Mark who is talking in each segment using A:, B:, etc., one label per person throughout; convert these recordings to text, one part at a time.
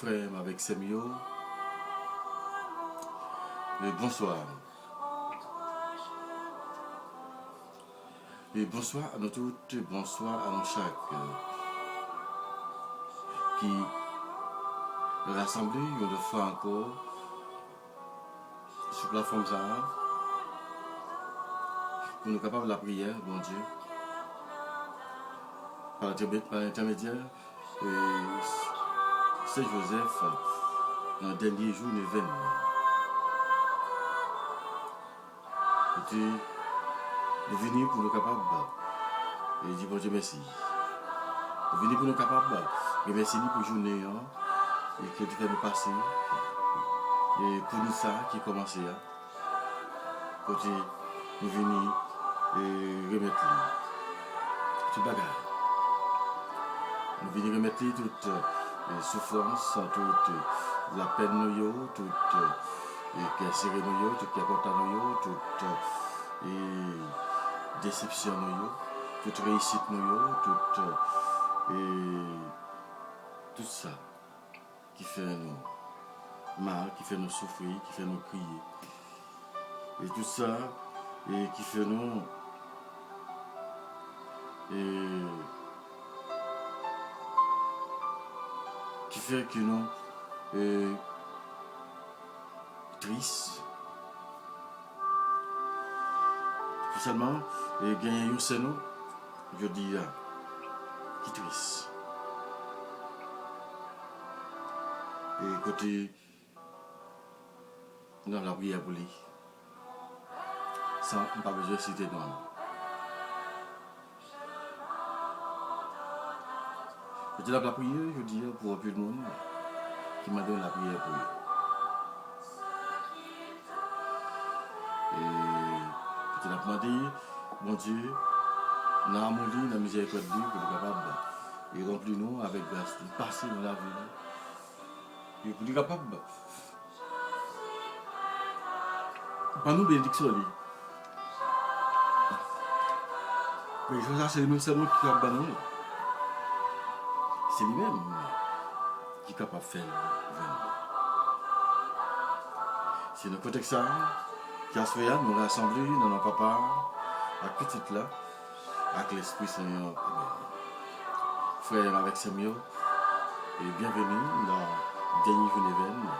A: frères avec Semio. Et bonsoir. Et bonsoir à nous toutes, bonsoir à nous chaque qui rassemblés une fois encore sur la plateforme ça pour nous capables de la prière, bon Dieu, par l'intermédiaire de Saint Joseph dans le dernier jour de l'événement. Et nous venons pour nous capables et dire bon Dieu merci. Nous venons pour nous capables et merci pour la journée et que tu fais nous passer et pour nous ça qui commence là. Côté nous venons et remettre tout bagage. Nous venons remettre toute souffrance, toute la peine, toute qui est serré, toute qui est content, toute déception, toute réussite, tout ça qui fait nous mal, qui fait nous souffrir, qui fait nous crier. Et tout ça et qui fait nous qui fait que nous tristes. Tout seulement et gagner un sénat, je dis qui triste. Et côté dans la prière pour lui, sans pas besoin de citer non. Côté la prière, je dis pour tout le monde qui m'a donné la prière pour lui. Et côté la demandé, mon Dieu, dans l'amour, dans la miséricorde, pour être capable et remplir nous avec grâce, passer dans la vie. Et pour être capable, pas nous bénédiction. Mais ça, c'est le Seigneur qui est capable de nous. C'est lui-même qui est capable de faire. C'est le contexte ça qui a fait nous rassembler dans nos papas, à petite là, avec l'Esprit Seigneur. Frère avec Samuel, et bienvenue dans le dernier jour d'événement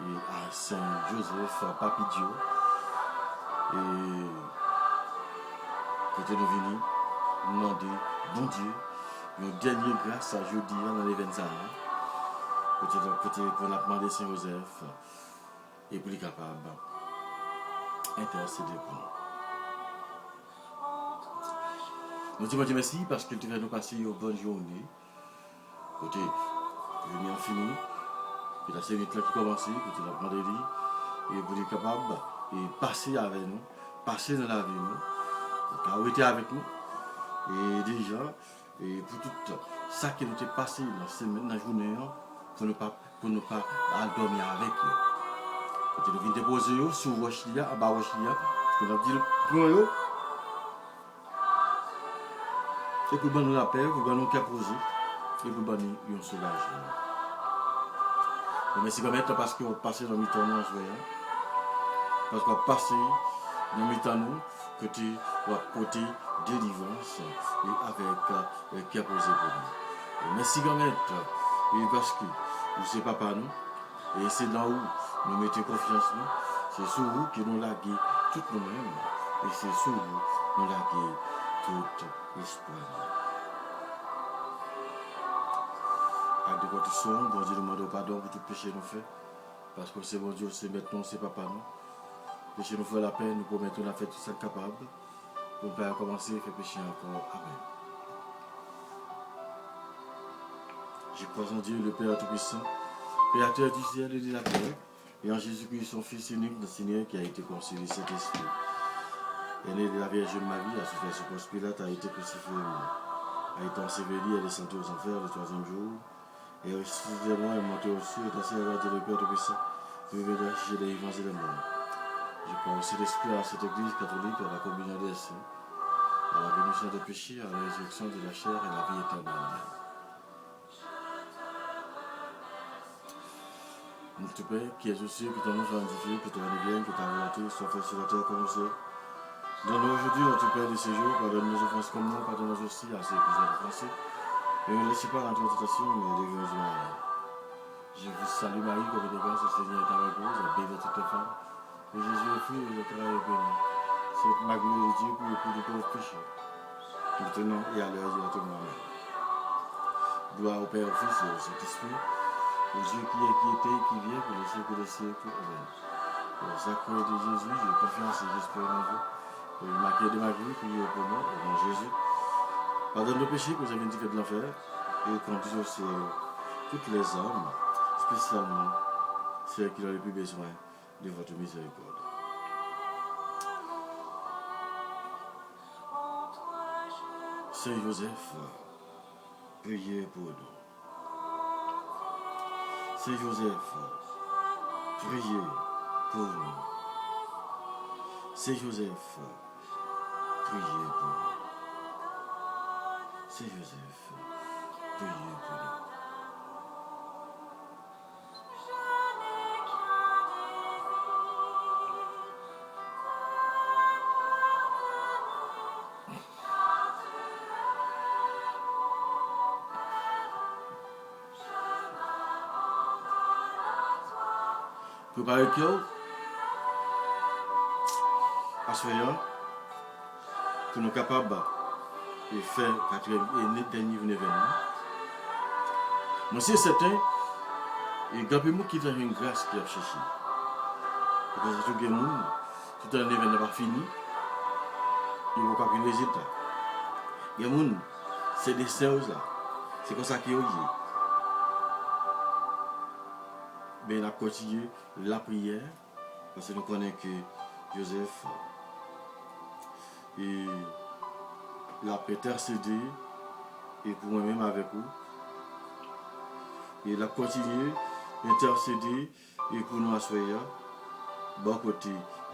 A: et à Saint-Joseph, Papidio. Et côté nous venus, nous demander, bon Dieu, une dernière grâce à jeudi dans l'événement. Côté pour nous demander Saint-Joseph et pour les capables d'intercéder pour nous. Nous disons merci parce que tu vas nous passer une bonne journée. Côté, nous avons fini. Et la série qui commence, côté la demandé et pour être capable de passer avec nous, passer dans la vie, nous, être avec nous. Et déjà, et pour tout ça qui nous est passé dans la semaine, dans la journée, pour ne pas dormir avec nous. Côté nous venons déposer sur Rochlia, à bas Rochlia, pour nous dire, prends-le. Et pour nous la paix, pour nous poser et pour nous un soulagement. Merci quand parce qu'on passe dans le mi-temps en joyeux. Parce qu'on passe dans le mi-temps côté délivrance et avec qui a posé pour nous. Merci quand parce que vous c'est papa nous et c'est là où nous mettons confiance nous. C'est sur vous que nous laguons tout nous-mêmes et c'est sur vous que nous laguons tout espoir. Avec de votre son, bon Dieu, nous demandons pardon pour tout péché nous fait. Parce que c'est bon Dieu, c'est maintenant, c'est papa nous. Péché nous fait la peine, nous promettons la fait tout ça capable. Pour ne pas commencer à faire péché encore. Amen. Je crois en Dieu, le Père Tout-Puissant, Créateur du ciel et de la terre, et en Jésus-Christ, son Fils unique, notre Seigneur, qui a été conçu de cet esprit. Né de la Vierge Marie, a souffert sous Ponce Pilate, a été crucifié, a été enseveli, a descendu aux enfers le troisième jour, et ressuscitement est monté au ciel, et assis à la droite du Père Tout-Puissant, qui viendra chercher les vivants et les morts. Je crois aussi l'Esprit à cette Église catholique, à la communion des saints, à la rémission des péchés, à la résurrection de la chair et à la vie éternelle. Notre Père, qui es aux cieux, que ton nom soit sanctifié, que ton règne vienne, que ta volonté soit faite sur la terre comme au ciel. Donne-nous aujourd'hui notre Père de ce jour, pardonne nos offenses comme nous, pardonne-nous aussi à ceux qui nous ont offensés. Ne nous laissez pas entrer en tentation, mais délivre-nous du mal. Je vous salue Marie, comme de grâce, le Seigneur est avec vous, vous êtes bénie de toutes les femmes. Et Jésus est fruit de votre travail est béni. Sainte Marie de Dieu, priez pour nous pauvres pécheurs, maintenant et à l'heure de notre mort. Amen. Gloire au Père, au Fils et au Saint-Esprit, au Dieu qui est, qui était, qui vient, pour les siècles des siècles. Amen. Au sacré de Jésus, j'ai confiance et j'espère en vous. Pour le marqué de ma vie, priez pour nous, au nom de Jésus. Pardonne nos péchés, que vous avez fait de l'enfer, et conduisez au ciel toutes les âmes, spécialement ceux qui ont le plus besoin de votre miséricorde. Saint Joseph, priez pour nous. Saint Joseph, priez pour nous. Saint Joseph, priez pour nous. Saint Joseph, priez pour nous. Préparez le cœur à ce moment pour nous capables de faire quatrième dernier événement. Moi, c'est certain, et grand peu qui fait une grâce qui a cherché. Parce que tout le monde, tout un événement n'est pas fini, il ne va pas de résultat. Il y a des gens, c'est des choses là, c'est comme ça qu'il y a. Mais il a continué la prière, parce que nous connaissons que Joseph, et la intercédé, et pour moi-même avec vous, et il a continué intercéder, et pour nous asseoir, bon côté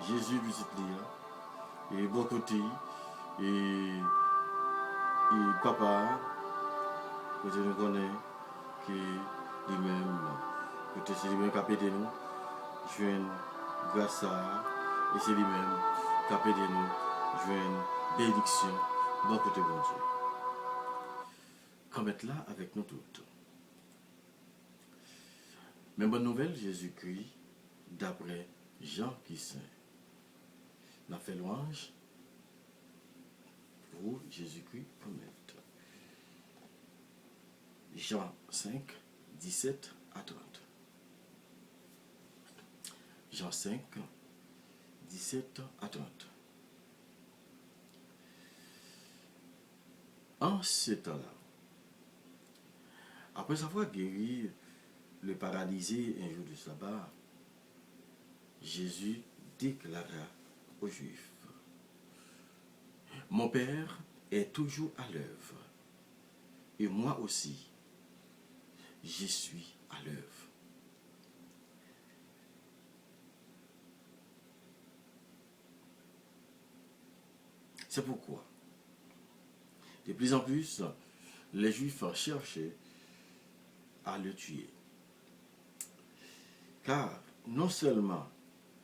A: Jésus petit et bon côté, et papa, que nous connaissons, que lui-même, que c'est lui-même qui a aidé nous, joindre grâce à, et c'est lui-même qui a aidé nous, joindre bénédiction, bon côté bon Dieu. Comme être là avec nous toutes. Mais bonne nouvelle, Jésus-Christ, d'après Jean qui saint. On a fait louange pour Jésus-Christ promettre. Jean 5, 17 à 30. Jean 5, 17 à 30. En ce temps-là, après avoir guéri le paralysé un jour de sabbat, Jésus déclara aux Juifs, « Mon Père est toujours à l'œuvre, et moi aussi, je suis à l'œuvre. » C'est pourquoi, de plus en plus, les Juifs cherchaient à le tuer. Car non seulement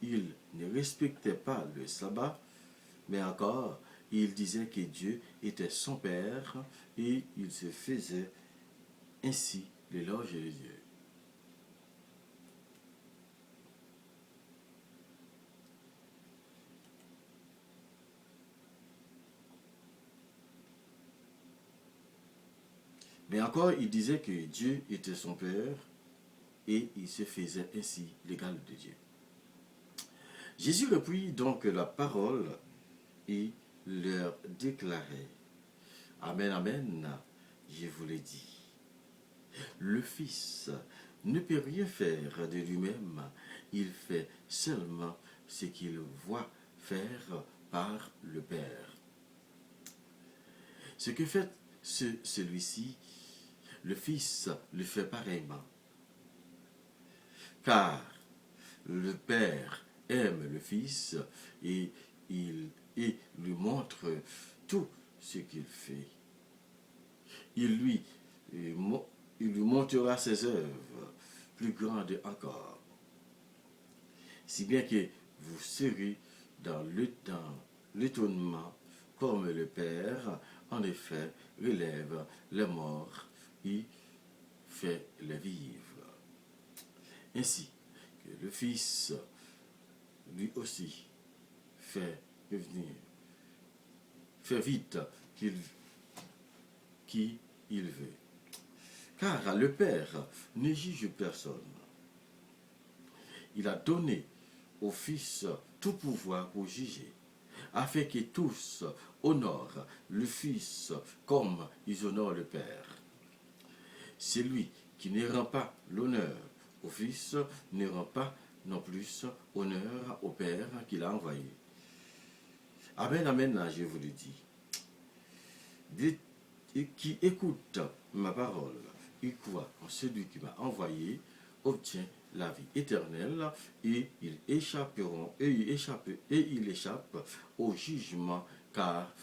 A: ils ne respectaient pas le sabbat, mais encore ils disaient que Dieu était son Père et ils se faisaient ainsi l'éloge de Dieu. Mais encore ils disaient que Dieu était son Père et il se faisait ainsi l'égal de Dieu. Jésus reprit donc la parole et leur déclarait, « Amen, amen, je vous l'ai dit. Le Fils ne peut rien faire de lui-même, il fait seulement ce qu'il voit faire par le Père. Ce que fait celui-ci, le Fils le fait pareillement. Car le Père aime le Fils et il lui montre tout ce qu'il fait. Il lui montrera ses œuvres plus grandes encore, si bien que vous serez dans l'étonnement, comme le Père, en effet, relève les morts et fait les vivre. Ainsi que le Fils, lui aussi, fait venir, fait vite qui il veut. Car le Père ne juge personne. Il a donné au Fils tout pouvoir pour juger, afin que tous honorent le Fils comme ils honorent le Père. Celui qui ne rend pas l'honneur au Fils ne rend pas non plus honneur au Père qui l'a envoyé. Amen, amen, je vous le dis. Qui écoute ma parole et croit en celui qui m'a envoyé obtient la vie éternelle et il échappe au jugement car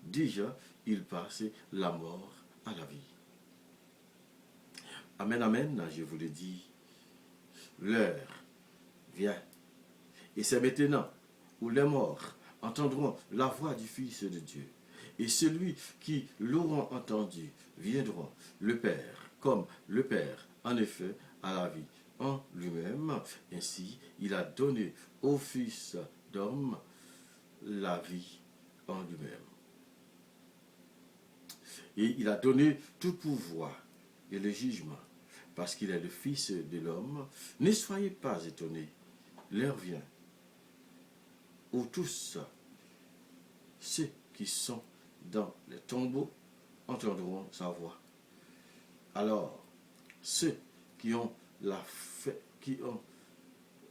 A: déjà il passe la mort à la vie. Amen, amen, je vous le dis, l'heure vient et c'est maintenant où les morts entendront la voix du Fils de Dieu. Et celui qui l'auront entendu viendront le Père, comme le Père, en effet, à la vie en lui-même. Ainsi, il a donné au Fils d'homme la vie en lui-même. Et il a donné tout pouvoir et le jugement, parce qu'il est le Fils de l'homme. Ne soyez pas étonnés, l'heure vient où tous ceux qui sont dans les tombeaux entendront sa voix. Alors, ceux qui ont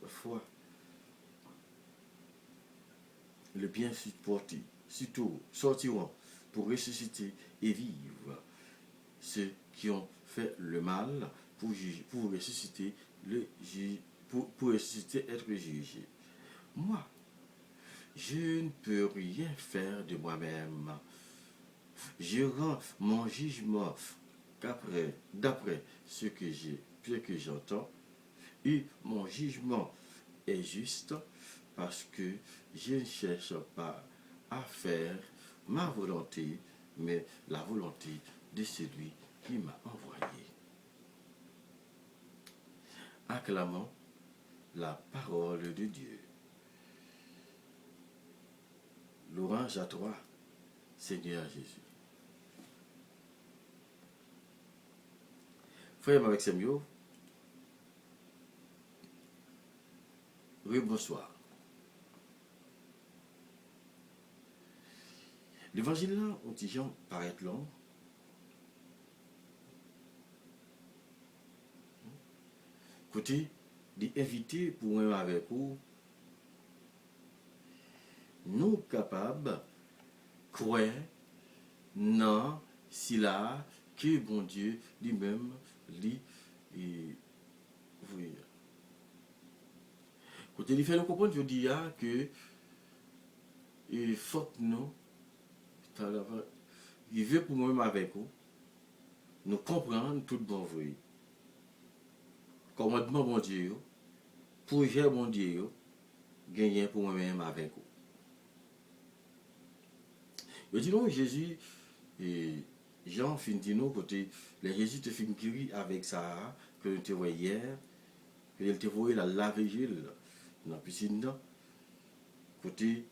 A: foi, le bien supporté, surtout sortiront pour ressusciter et vivre. Ceux qui ont fait le mal pour ressusciter, pour ressusciter, être jugés. Moi, je ne peux rien faire de moi-même. Je rends mon jugement d'après ce que j'entends, et mon jugement est juste parce que je ne cherche pas à faire ma volonté, mais la volonté de celui qui m'a envoyé. Acclamons la parole de Dieu. Louange à toi, Seigneur Jésus. Frère avec Samuel, oui, bonsoir. L'évangile là, on dit Jean paraît long. Côté, d'inviter pour moi avec vous, nous capables de croire, non, si là, que bon Dieu lui-même, lui, oui. Côté, il fait nous comprendre, je dis que il faut que nous, il veut pour moi avec vous, nous comprendre tout bon vrai. Commandement bon Dieu, projet bon Dieu, gagner pour moi-même avec vous. Je dis non, Jésus, et Jean fin dit non, côté, les Jésus te fin guéri avec ça, que nous te voyons hier, que il te voyait la laver dans la piscine, côté,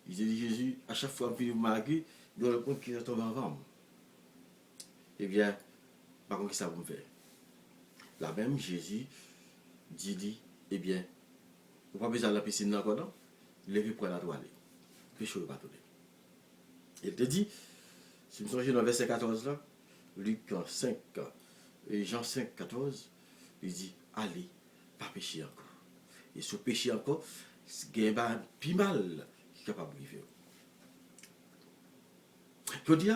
A: il dit Jésus, à chaque fois qu'il marqué, il doit le compte qu'il tombe avant. Eh bien, par contre, ça va me faire. La même Jésus dit, eh bien, vous pas besoin de la piscine encore, non? Levez pour la toile. Péché pas tout. Il te dit, si vous songez dans le verset 14 là, Luc 5 et Jean 5, 14, il dit, allez, pas pécher encore. Et ce péché encore, c'est un plus mal qui est capable de vivre. Je dis,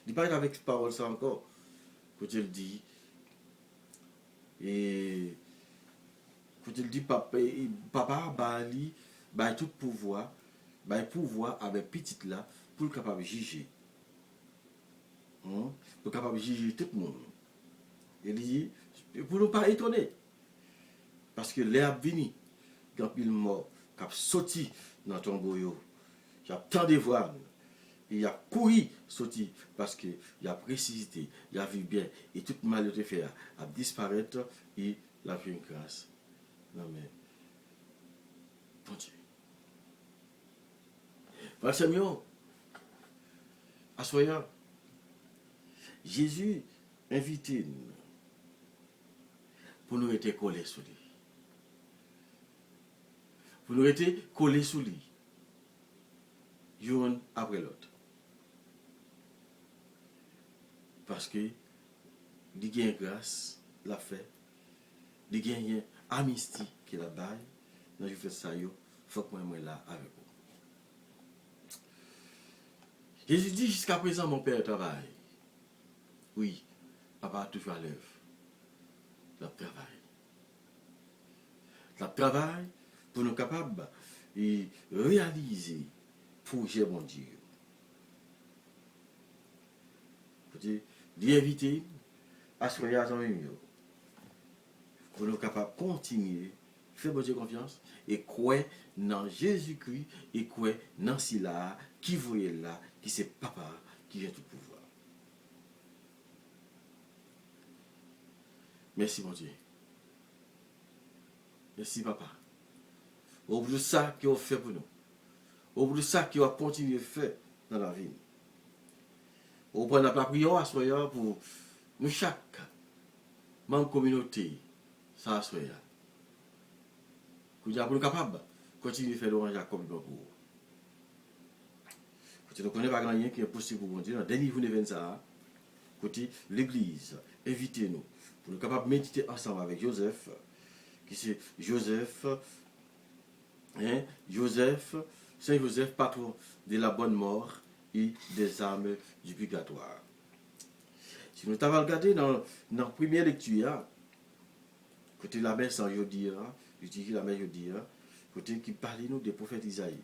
A: il parle avec parole ça encore, quand il dit, et quand il dit, papa, bah, tout pouvoir avec petite là, pour le capable de juger. Pour capable de juger tout le monde. Il dit, pour ne pas étonner. Parce que l'herbe vini, quand il mort, qui a sorti dans ton boyau. Il y a tant de voix. Il a couru, sorti, parce qu'il y a précisité, il a vu bien, et toute mal de faire à disparaître, et la vie une grâce. Non mais, bon Dieu. Voilà, Samuel, à soya, Jésus invite nous pour nous être collés sur lui. Pour nous être collés sur lui. L'un après l'autre. Parce que, il y a une grâce, la fait, il y a une amnistie qui la baille, dans je fais ça, il faut que moi là avec vous. Jésus dit jusqu'à présent, mon père travaille. Oui, papa a toujours à l'œuvre. Il travaille. Il travaille pour nous capables de réaliser le projet mon Dieu. D'inviter à ce voyage en mieux pour nous capables de continuer faire bon Dieu confiance et croire dans Jésus-Christ et croire dans cela qui voyait là, qui c'est papa qui vient tout pouvoir. Merci mon Dieu. Merci papa. Au bout de ça qu'il a fait pour nous. Au bout de ça qu'il va continuer à faire dans la vie. Au point de la prière à soya pour nous chaque membre communauté, ça à soya. Pour nous capables continuer à faire l'orange Jacob pour vous. Quand nous connaissons pas grand rien qui est possible pour Dieu, dans le dernier jour de ça, côté l'église, invitez-nous pour nous capables de méditer ensemble avec Joseph, qui c'est Joseph, Saint Joseph, patron de la bonne mort et des âmes du purgatoire. Si nous avons regardé dans la première lecture, côté la messe en jeudi, j'utilise la messe jeudi, côté qui parle nous des prophètes Isaïe.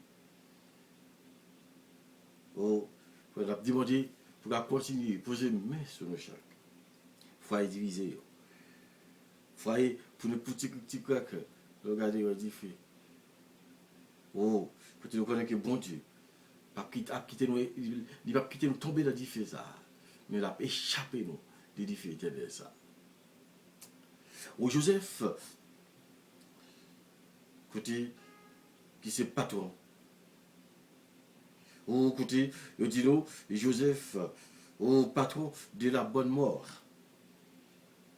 A: Oh, on a demandé pour continuer, poser une main sur nos chaque. Foyer divisé. Foyer pour nos petits craques, regardez, on dit fait. Oh, pour nous connaître que bon Dieu, il ne va pas quitter nous tomber dans le feu ça, mais il a échappé nous des feux éternels ça. Oh, Joseph, côté qui c'est patron. Oh, côté, il dit nous, Joseph, au patron de la bonne mort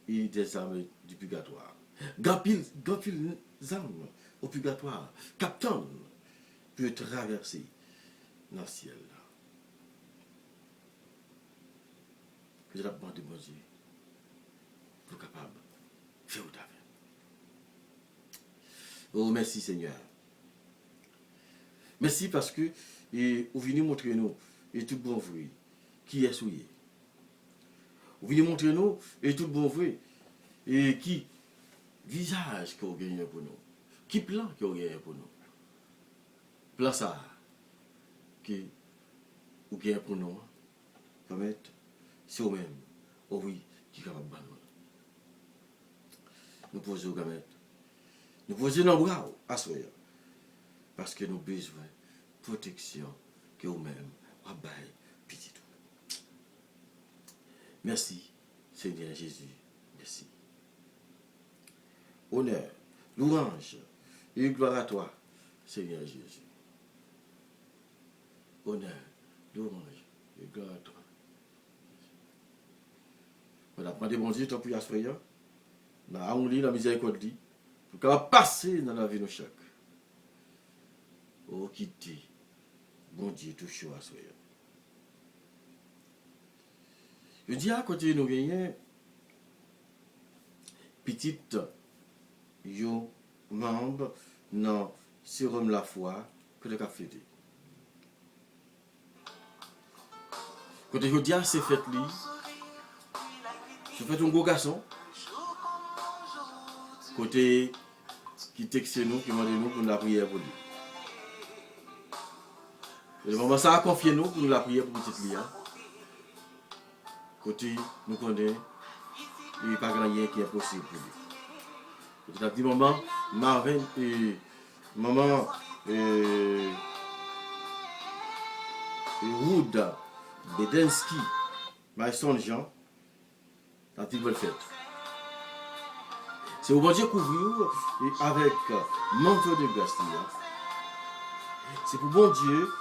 A: et des âmes du purgatoire. Gapil âmes au purgatoire, captain peut traverser dans le ciel. Que la bande de mon Dieu pour capable de faire autant. Oh, merci Seigneur. Merci parce que vous venez montrer nous et tout bon vrai qui est souillé. Vous venez montrer nous et tout bon vrai et qui visage que vous gagnez pour nous. Qui plan que vous gagnez pour nous. Plan ça que vous gagnez pour nous. Comme c'est vous-même. Oh oui, qui est capable de nous. Nous posons au gamet. Nous posons nos bras à soi. Parce que nous avons besoin de protection que vous-même, à bail, petit tout. Merci, Seigneur Jésus. Merci. Honneur, louange et gloire à toi, Seigneur Jésus. Honneur, louange et gloire à toi. On a demandé mon Dieu, tant pour y assoyer, on lit la miséricorde, pour qu'on va passer dans la vie de chaque. Oh, quitter, bon Dieu, tout chaud à soi. Je dis à côté nous gagnons, petite, yo, membre, non, sérum la foi, que le café. Quand je dis à ces fêtes-là, je fais un gros garçon, côté qui texte nous, qui demande nous pour la prière pour lui. Le moment ça a confié nous pour nous la prière pour petite Lia. Côté nous connaissons, il n'y a pas grand chose qui est possible pour lui. Tu as dit maman, Marvin et maman et Wood, Bedensky, Maïson Jean, tu as dit bonne fête. C'est au bon Dieu couvrir avec manteau de grâce. C'est pour bon Dieu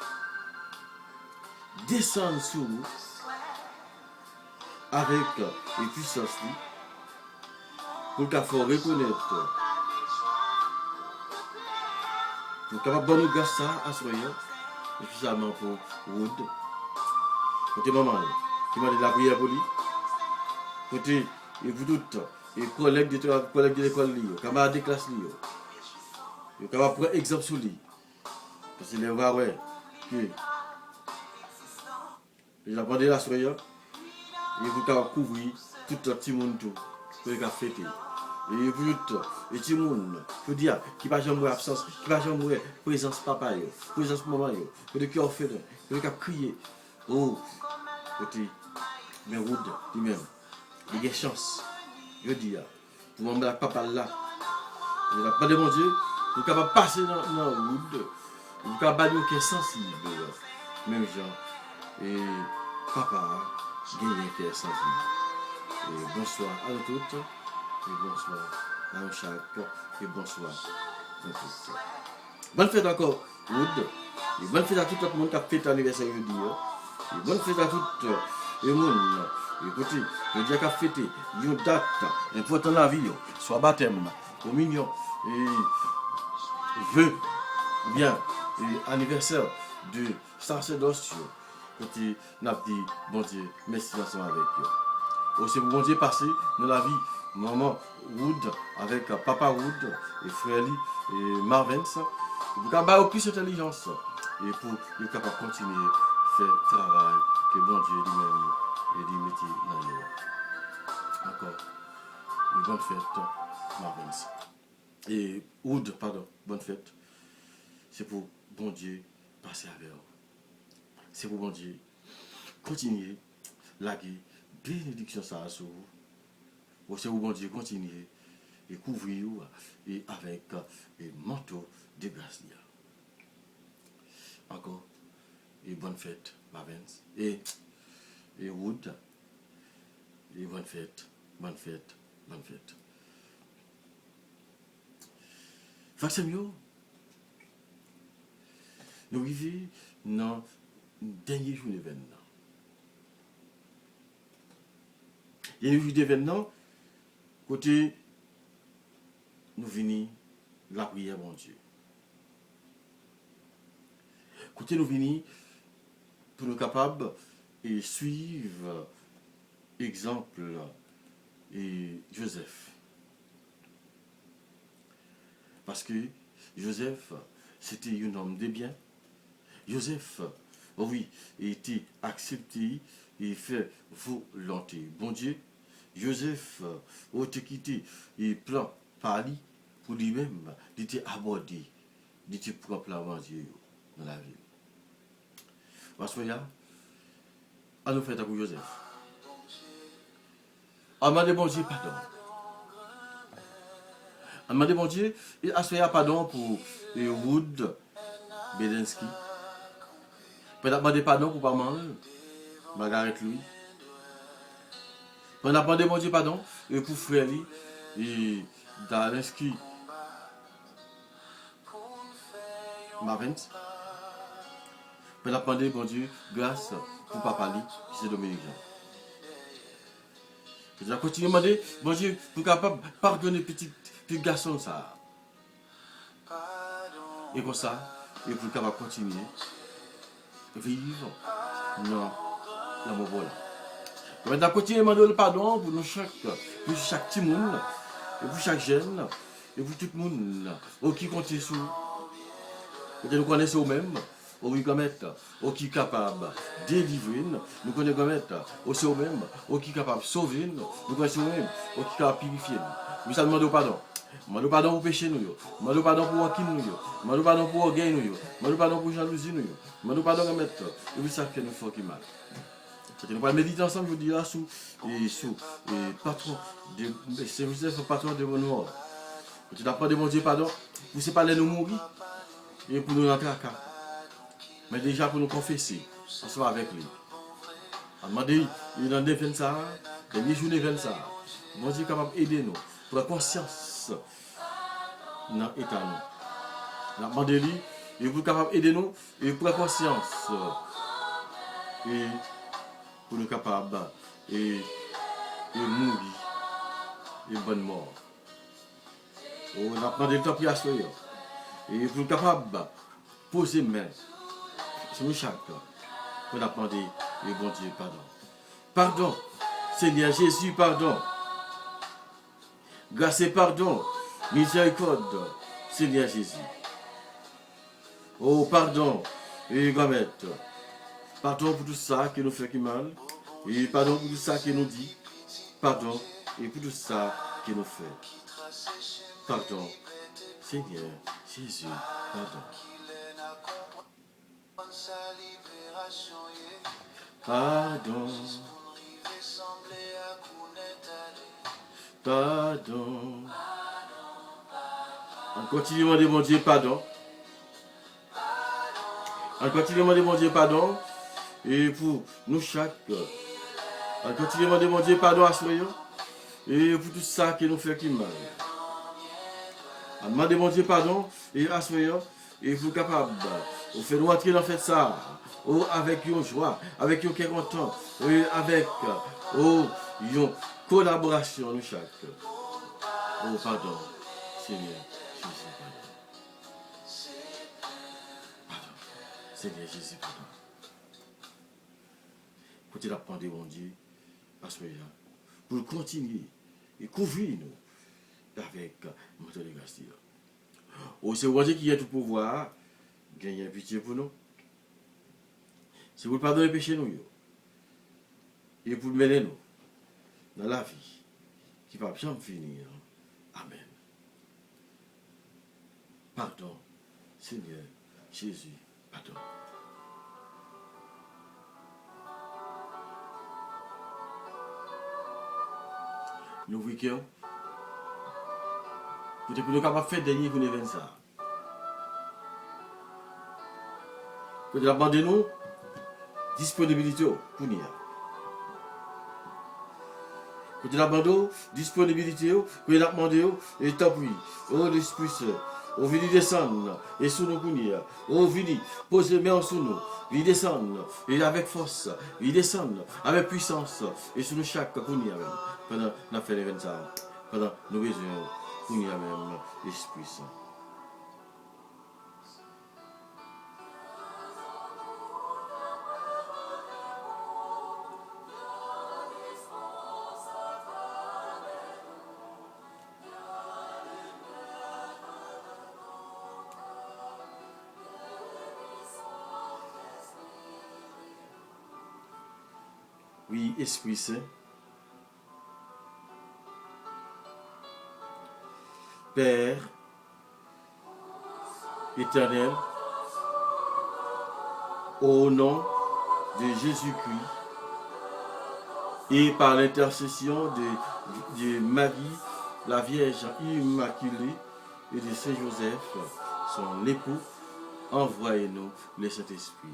A: descendre sur nous avec les puissances pour qu'il faut reconnaître, pour capable de nous grâce à soyez, et puis seulement pour Wood, côté maman, qui m'a dit la prière pour lui, côté et vous toutes, et collègues de l'école, camarades de classe, vous capable prendre exemple sur lui, parce que les va ouais que il a demandé la soyez, et vous capable couvrir tout le petit monde tout, pour les fêter. Et vous et tout le monde, faut dire, qui va jamais absence, qui va jamais présence papa, présence maman, pour le cœur fait, pour le cap crier. Oh, côté, mais Wood, lui-même, il a des chances, je dis, pour mon papa là, il n'a pas de mon Dieu, vous êtes capable de passer dans Wood, vous êtes capable de sensible, même genre, et papa, gagne qui est sensible. Et bonsoir à nous toutes. Et bonsoir à un chaque, et bonsoir à tous. Bonne fête encore, Wood. Et bonne fête à tout le monde qui a fêté l'anniversaire jeudi. Et bonne fête à tout le monde. Écoutez, le dia qui a fêté une date importante dans la vie, soit baptême, communion, et vœux, bien, et anniversaire de sacerdoce. Écoutez, n'a dit, bon Dieu, merci ensemble avec eux. Aussi, bon Dieu passé dans la vie. Maman Wood avec papa Wood et frère et Marvin, vous avez beaucoup plus d'intelligence et pour être capable de continuer à faire le travail que bon Dieu lui-même et lui mettait dans nous. Encore une bonne fête, Marvin. Et Wood, pardon, bonne fête. C'est pour bon Dieu passer avec vous. C'est pour bon Dieu continuer la bénédiction ça sur vous. C'est où bon Dieu continue et couvrir et avec un manteau de grâce. Encore et bonne fête, Marvin et Wood. Et bonne fête, bonne fête, bonne fête. Facsimio, nous arrivons dans le dernier jour d'événement. Il y a un jour d'événement. Côté, nous venons la prière, mon Dieu. Côté, nous venons pour nous capables de suivre exemple et Joseph. Parce que Joseph, c'était un homme de bien. Joseph, oh oui, était accepté et fait volonté. Bon Dieu. Joseph a été quitté et plan par lui pour lui-même, il était abordé, il était propre à Dieu dans la vie. Parce que là, à nous faire avec Joseph. On m'a demandé bon Dieu pardon. On m'a demandé bon Dieu, et à ce pardon pour Wood Bedensky. On a demandé pardon pour pas mal, Margaret Louis. On a demandé bon Dieu pardon et pour frère et Dalinski Marvin. On a demandé bon Dieu grâce pour papa qui c'est Dominique. Je vais continuer à demander bon Dieu pour capable pardonner petit garçon ça. Et comme ça, et pour capable continuer vivre dans l'amour voilà. On va continuer à demander le pardon pour nous chaque petit monde, et pour chaque jeune, et pour tout le monde, qui compte sur nous. Nous connaissons nous-mêmes, qui commettent, qui sont capables de délivrer, nous connaissons aussi nous-mêmes, qui sont capables de sauver, nous connaissons nous-mêmes, qui sont capables de purifier. Nous allons demander pardon. Demandons pardon pour péché nous, demandons pardon pour wakil nous, demandons pardon pour orgueil nous, demandons pardon pour jalousie nous, demandons pardon pour mettre, et vous savez que nous faisons qui mal. Nous allons méditer ensemble, je vous dis là, sous patron, c'est Joseph, patron de Bonheur. Tu n'as pas de mon Dieu, pardon. Vous ne pas les nous mourir et pour nous rentrer à cas. Mais déjà pour nous confesser, ensemble avec lui. À demander, il y a des events ça, des journées events ça. Mon Dieu est capable d'aider nous pour la conscience dans l'état nous. On a demandé lui, il est capable d'aider nous et pour la conscience et pour nous capables et mourir et bonne mort. On a demandé le temps pour y assurer et pour nous capables de poser main sur nous chaque pour nous demander et bon Dieu pardon. Pardon, Seigneur Jésus, pardon. Grâce et pardon, miséricorde, Seigneur Jésus. Oh, pardon, et grand-mère. Pardon pour tout ça qui nous fait du mal. Et pardon pour tout ça qui nous dit. Pardon, et pour tout ça qui nous fait. Pardon, Seigneur Jésus, pardon. Pardon. Pardon. On continue de demander mon Dieu pardon. On continue de demander mon Dieu pardon. Et pour nous chaque. On continue de demander mon Dieu pardon à soi. Et pour tout ça qui nous fait qui mal. On demande mon Dieu pardon et à soi. Et pour capable. On fait nous entrer dans fait ça. Oh, avec une joie. Avec une qui est content. Avec une collaboration nous chaque. Oh, pardon. Seigneur Jésus, pardon. Seigneur Jésus, pardon. Continuez à prendre mon Dieu, parce que pour continuer et couvrir nous avec notre grâce. Oh, c'est mon Dieu qui a tout pouvoir, gagner pitié pour nous. C'est pour pardonner les péchés nous et pour mener nous dans la vie qui ne va jamais finir. Amen. Pardon, Seigneur Jésus, pardon. Nous voulons pour nous capables de faire dernier pour nous ça. Pour nous abandonner nous, disponibilité pour nous. Pour nous abandonner disponibilité pour nous demander et tant pis. Oh l'Esprit Saint. On vient descendre et sous nous punir. On vient poser les mains sous nous. Il descendre et avec force. Il descendre avec puissance et sous nous chaque punir même. Pendant nous fait les 25 ans. Pendant nous besoin punir même l'Esprit Saint. Oui, Esprit Saint. Père éternel, au nom de Jésus-Christ et par l'intercession de Marie, la Vierge Immaculée et de Saint Joseph, son époux, envoyez-nous le Saint-Esprit.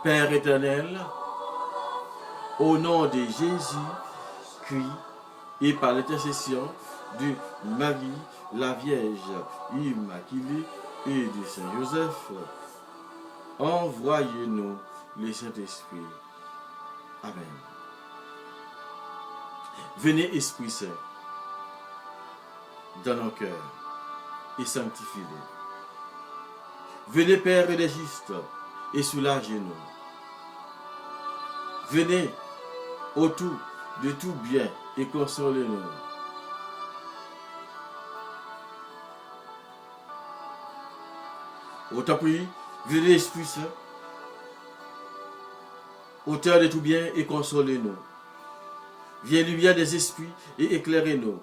A: Père éternel, au nom de Jésus-Christ et par l'intercession de Marie, la Vierge Immaculée et de Saint Joseph, envoyez-nous le Saint-Esprit. Amen. Venez, Esprit Saint, dans nos cœurs et sanctifiez-les. Venez, Père des justes, et soulagez-nous. Venez autour de tout bien et consolez-nous. Autant prie, venez Esprit Saint, auteur de tout bien et consolez-nous. Viens lumière des esprits et éclairez-nous.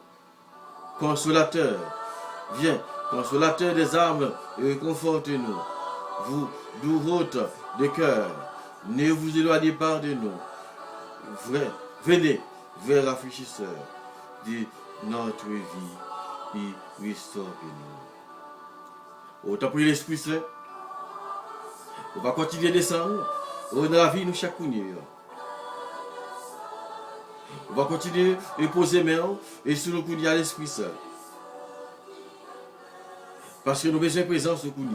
A: Consolateur, viens, consolateur des âmes et confortez-nous. Vous, douroutes de cœur, ne vous éloignez pas de nous. Venez, vers rafraîchisseur de notre vie et restaure-nous. Autant pour l'Esprit Saint, on va continuer à descendre dans la vie nous chaque jour. On va continuer à poser main et sur nous courir à l'Esprit Saint. Parce que nous avons besoin de présence de courir.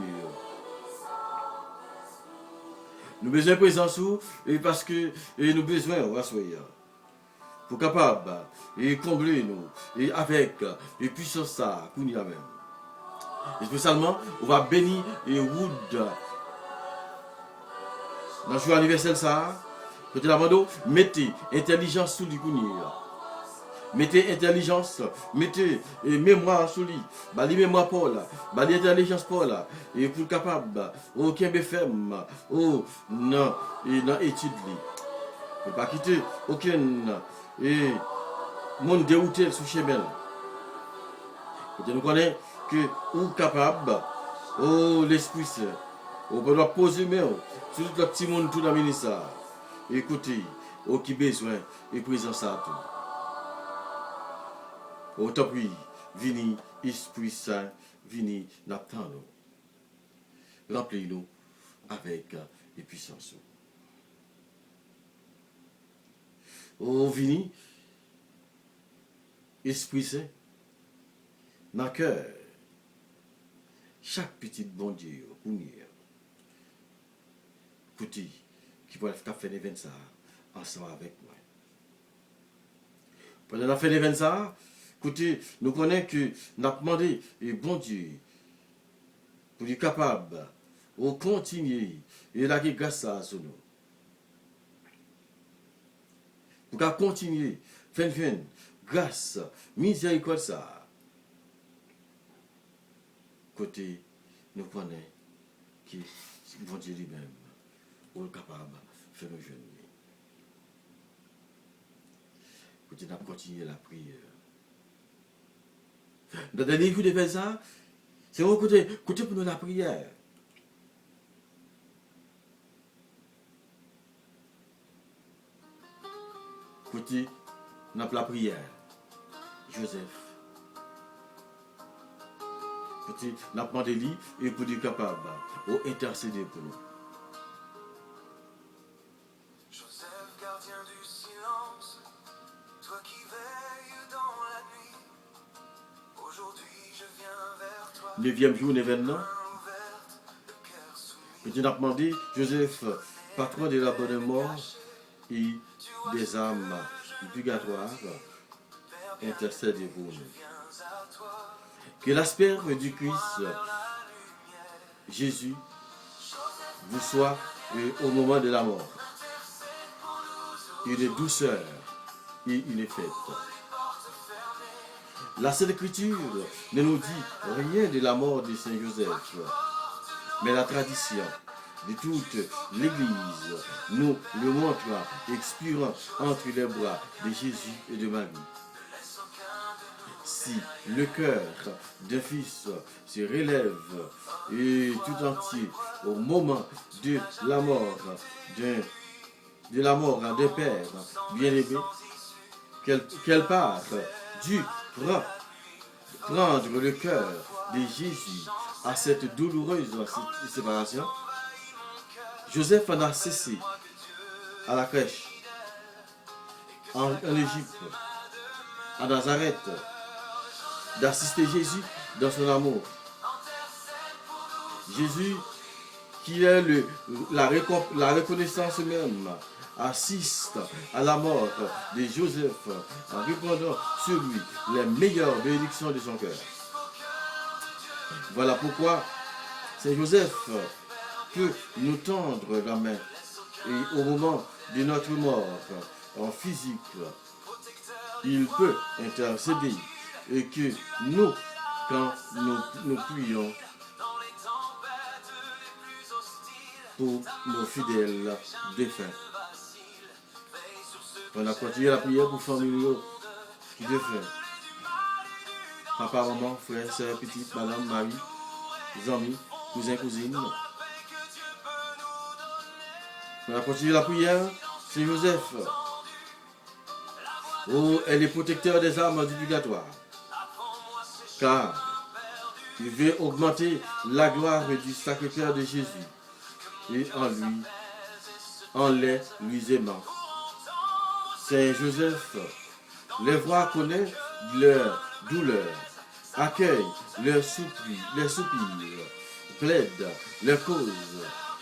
A: Nous avons besoin de présence et parce que nous avons besoin de pour capable et combler nous et avec et puissance ça qu'on y a même. Et spécialement, on va bénir et Wood dans le jour anniversaire ça. Côté la mando, mettez intelligence sous lui. Mettez intelligence, mettez mémoire sous lui. Bali mémoire pour là, bali intelligence pour là. Et pour capable, aucun BFM, non, et dans étude li. Pour pas quitter aucun et monde dérouté sous chemin. Nous connaissons que ou capable, l'esprit saint, on peut poser main sur tout le petit monde tout dans le ministère. Écoutez, qui besoin et présence à tout. Autant puis, vini, Esprit Saint, vini, n'attendons. Remplis-nous avec les puissances. Vini, Esprit Saint, dans le cœur, chaque petit bon Dieu, écoutez, qui va faire l'événement ça ensemble avec moi. Pendant la fin l'événement ça, écoutez, nous connaissons que nous avons demandé, et bon Dieu, pour être capable de continuer et la grâce à nous. Pour continuer, faire grâce, miséricorde ça. Côté, nous connaissons que bon Dieu lui-même est capable de faire nos jeunes. Côté, nous continuer la prière. Dans le dernier coup de faire ça, c'est un côté pour nous la prière. Côté, nous avons la prière. Joseph. Côté, nous avons demandé lui et pour être capable d'intercéder pour nous.
B: Joseph, gardien du silence, toi qui veilles dans la nuit, aujourd'hui je viens vers toi.
A: 9e jour d'événement. Petit n'a demandé, Joseph, patron de la bonne mort et des âmes du purgatoire, intercède pour nous. Que l'asperge du Christ, Jésus, vous soit au moment de la mort une douceur et une fête. La Sainte Écriture ne nous dit rien de la mort de Saint Joseph, mais la tradition de toute l'Église nous le montre expirant entre les bras de Jésus et de Marie. Si le cœur d'un fils se relève et tout entier au moment de la mort d'un père bien-aimé, quelle part dut prendre le cœur de Jésus à cette douloureuse séparation? Joseph en a cessé à la crèche, en Égypte, à Nazareth, d'assister Jésus dans son amour. Jésus, qui est la reconnaissance même, assiste à la mort de Joseph en répandant sur lui les meilleures bénédictions de son cœur. Voilà pourquoi Saint Joseph peut nous tendre la main et au moment de notre mort en physique, il peut intercéder et que nous, quand nous prions pour nos fidèles défunts. On a continué la prière pour famille qui défunts. Papa, maman, frère, soeur, petite, madame, mari, amis, cousins, cousines. On a continué la prière, c'est Joseph. Oh, elle est protecteur des âmes du purgatoire. Car il veut augmenter la gloire du Sacré-Cœur de Jésus. Et en lui aimant. Saint Joseph les voit connaître leur douleur, accueille leurs soupirs, plaide leurs causes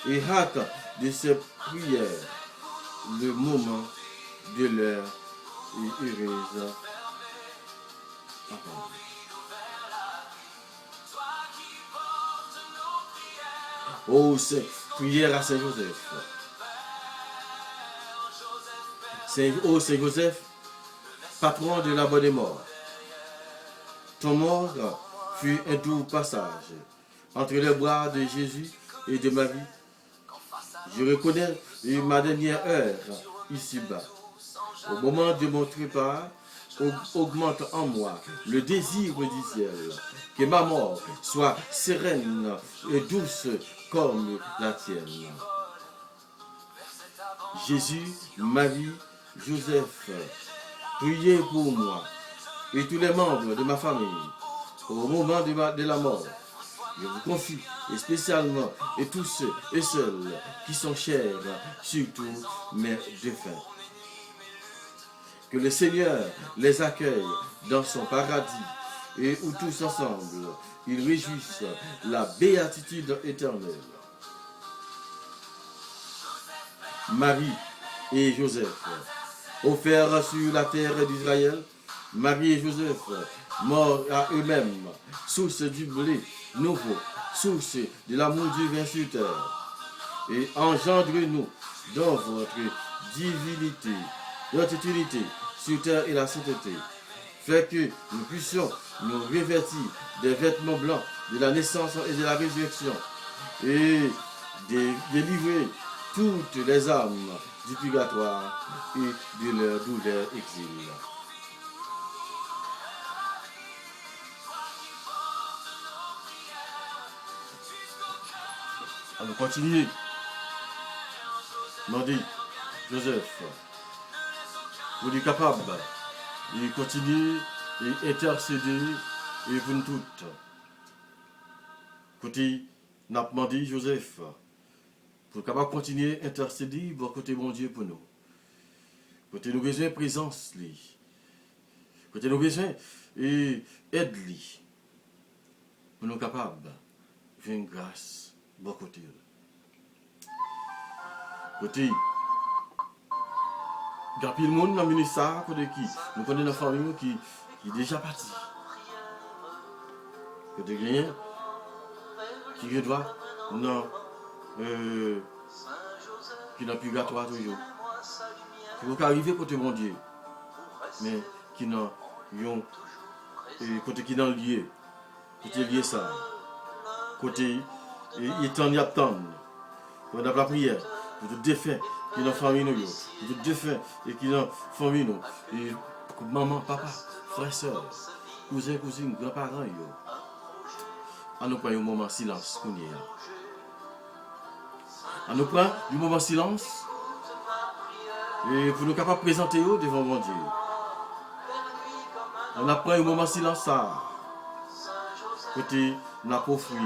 A: et hâte de ses prières le moment de leur heureuse attente. Oh, c'est prière à Saint Joseph. Saint Joseph, patron de la bonne des morts. Ton mort fut un doux passage entre les bras de Jésus et de Marie. Je reconnais ma dernière heure ici-bas. Au moment de mon trépas, augmente en moi le désir du ciel. Que ma mort soit sereine et douce comme la tienne. Jésus, Marie, Joseph, priez pour moi et tous les membres de ma famille au moment de la mort. Je vous confie, et spécialement, et tous ceux et celles qui sont chers, surtout mes défunts. Que le Seigneur les accueille dans son paradis et où tous ensemble, ils réjouissent la béatitude éternelle. Marie et Joseph, offerts sur la terre d'Israël, Marie et Joseph, morts à eux-mêmes, source du blé nouveau, source de l'amour divin sur terre. Et engendre-nous dans votre divinité, votre utilité sur terre et la sainteté. Fait que nous puissions nous revêtir des vêtements blancs de la naissance et de la résurrection et délivrer toutes les âmes du purgatoire et de leur douleur exil. On continue. Demandez, Joseph, vous êtes capable, il continue et intercéder et pour nous toutes. Côté, n'a pas demandé Joseph, pour capable continuer à intercéder, pour côté mon Dieu pour nous. Côté nous besoin de présence, côté nous besoin et aide lui pour nous capables de une grâce bon côté. Côté, il y a pile monde dans le ministère côté qui nous connaissons une famille qui est déjà partie. Côté rien qui doit non qui n'a plus purgatoire toujours. Qui vont arriver côté mon Dieu, mais qui n'a côté qui dans lié, côté lié ça, côté il est temps d'y attendre, pour la prière, pour tout défunt qui dans famille nous, pour tout défunt et qui dans famille nous, et maman, papa, frère, soeur, cousin, cousine, grands-parents yo. On nous prend un moment de silence qu'on y est. On nous prend un moment de silence et pour nous capables de présenter devant mon Dieu. On apprend un moment de silence ça. Côté n'a pas fruit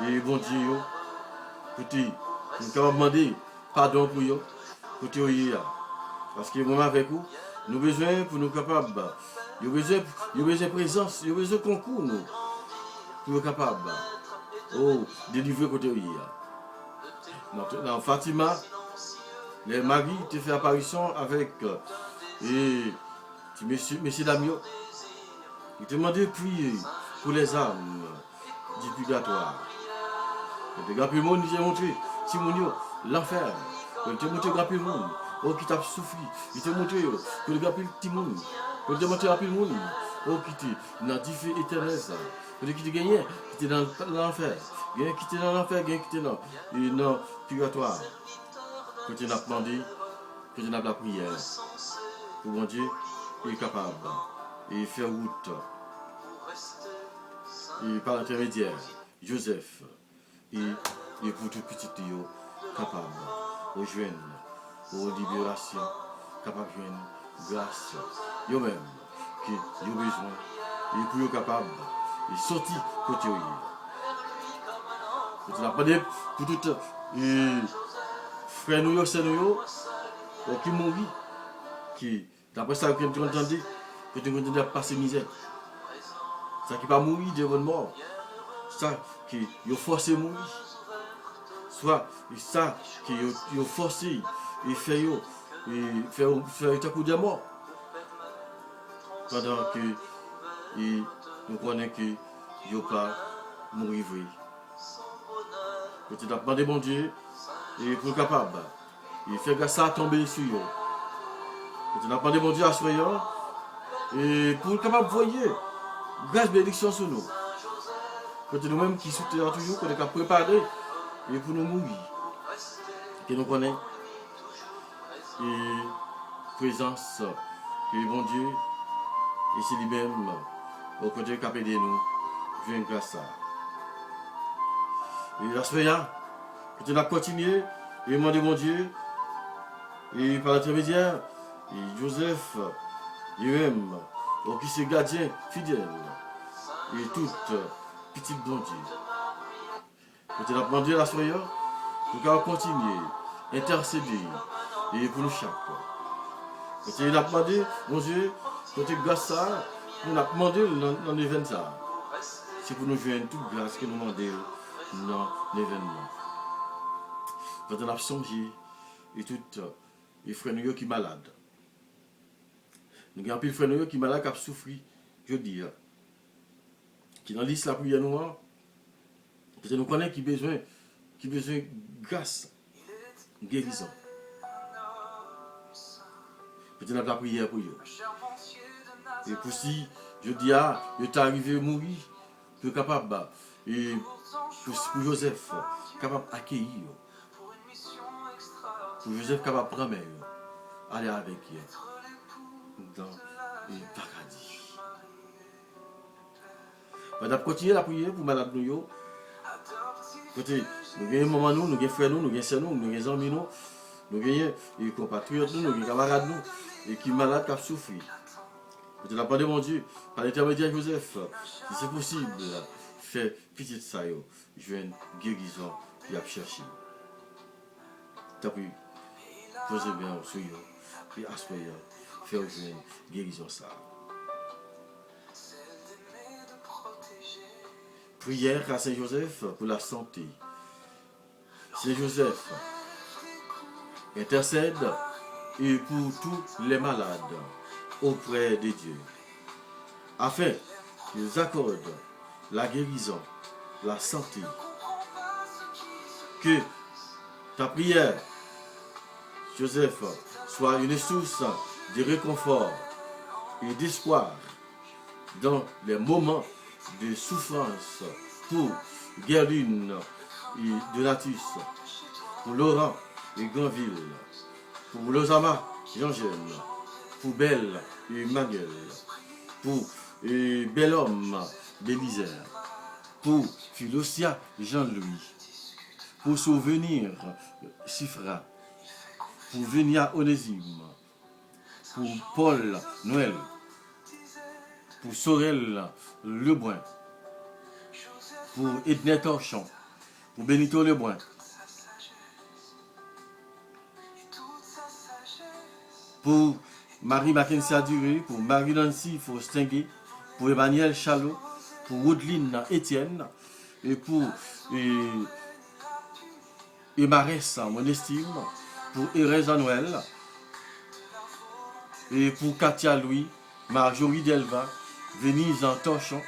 A: et bon Dieu, côté nous capables demander pardon pour eux. Côté eux parce que moi avec vous, nous besoin pour nous capables. Nous besoin de présence, nous besoin de concours nous. Pour être capable de délivrer côté eux. Dans Fatima, les maris te fait apparition avec monsieur Damio. Il te demandait de prier pour les âmes du purgatoire. Et le grand monde, il t'a montré, Simonio, l'enfer. Il t'a montré le grand monde, qui t'a souffert. Il t'a montré que le grand monde, il t'a montré le monde, qui était dans le feu éternel. Il qui t'a gagné, qui était dans l'enfer. Il qui était dans l'enfer, il qui était dans le purgatoire. Que tu n'as demandé, que tu n'as la prière. Pour mon Dieu, il est capable. Et faire route. Et par l'intermédiaire, Joseph, et pour tout petit Dieu, capable. Aux jeunes, aux libérations, capable de grâce eux-mêmes, qui ont besoin, et pour être capable de sortir côté eux. Je l'ai demandé pour tout frère nous, c'est nous, qui mourent, qui, d'après ça, que tu entends, que tu entends passer misère. Ça qui va mourir devant mort. Ça qui est forcé à mourir. Soit ça qui est forcé et fait un coup de mort. Pendant que nous connaissons que il n'y a pas mourir vrai. Tu as demandé mon Dieu et pour capable. Il fait ça tomber sur eux. Tu as demandé mon Dieu à soyons et pour capable de voyer grâce bénédiction sur nous. Quand nous-mêmes qui soutenons toujours, qu'on est qu'à préparer et pour nous mourir. Que nous connaissons et présence que bon Dieu et c'est lui-même au côté qui a aidé nous. Je viens grâce à ça. Et la semaine, que tu as continué et demander mon Dieu et par l'intermédiaire et Joseph lui-même qui c'est gardien fidèle et toute petite bon Dieu. Que tu as demandé la soirée pour continuer intercéder et pour nous chaque. Que tu as demandé mon Dieu que tu grâce ça nous a demandé dans l'événement ça. C'est pour nous joindre toute grâce que nous demandons dans l'événement. Quand on a songé et tout les frères nous qui sont malades. Nous avons un peu de frères nous qui sont malades, qui ont souffert, je dis, qui dans liste la prière noire, parce que nous connaissons qui besoin de grâce, guérison. Peut-être la prière pour eux. Et pour si je dis, je t'ai arrivé à mourir, tu es capable, et pour Joseph, capable d'accueillir, pour Joseph, capable de prendre, aller avec eux dans le paradis. On a continué la prière pour malade nous. Côté, nous avons un moment, nous avons frères, nous avons sœurs, nous avons amis, nous avons des compatriotes, nous avons des camarades, et qui sont malades, qui souffrent. Je n'ai pas demandé, mon Dieu, par l'intermédiaire de Joseph, si c'est possible, faire petite ça, je vais une guérison qui a cherché. Tu as pu poser bien sur eux, et assurer, faire une guérison ça. Prière à Saint-Joseph pour la santé. Saint-Joseph intercède et pour tous les malades auprès de Dieu, afin qu'ils accordent la guérison, la santé. Que ta prière, Joseph, soit une source de réconfort et d'espoir dans les moments de souffrance pour Guerline et Donatus, pour Laurent et Granville, pour Lozama et Jean-Jeanne, pour Belle et Manuel, pour Bel-Homme Bélisère, pour Philosia Jean-Louis, pour Souvenir Sifra, pour Venia Onésime, pour Paul Noël, pour Sorel Lebrun, pour Ednet Torchon, pour Benito Lebrun, pour Marie Mackenzie Aduré, pour Marie-Nancy Faustinguet, pour Emmanuel Chalot, pour Woodline Etienne, et pour Emarès, mon estime, pour Erez Noël, et pour Katia Louis, Marjorie Delva, Venise en Torchon,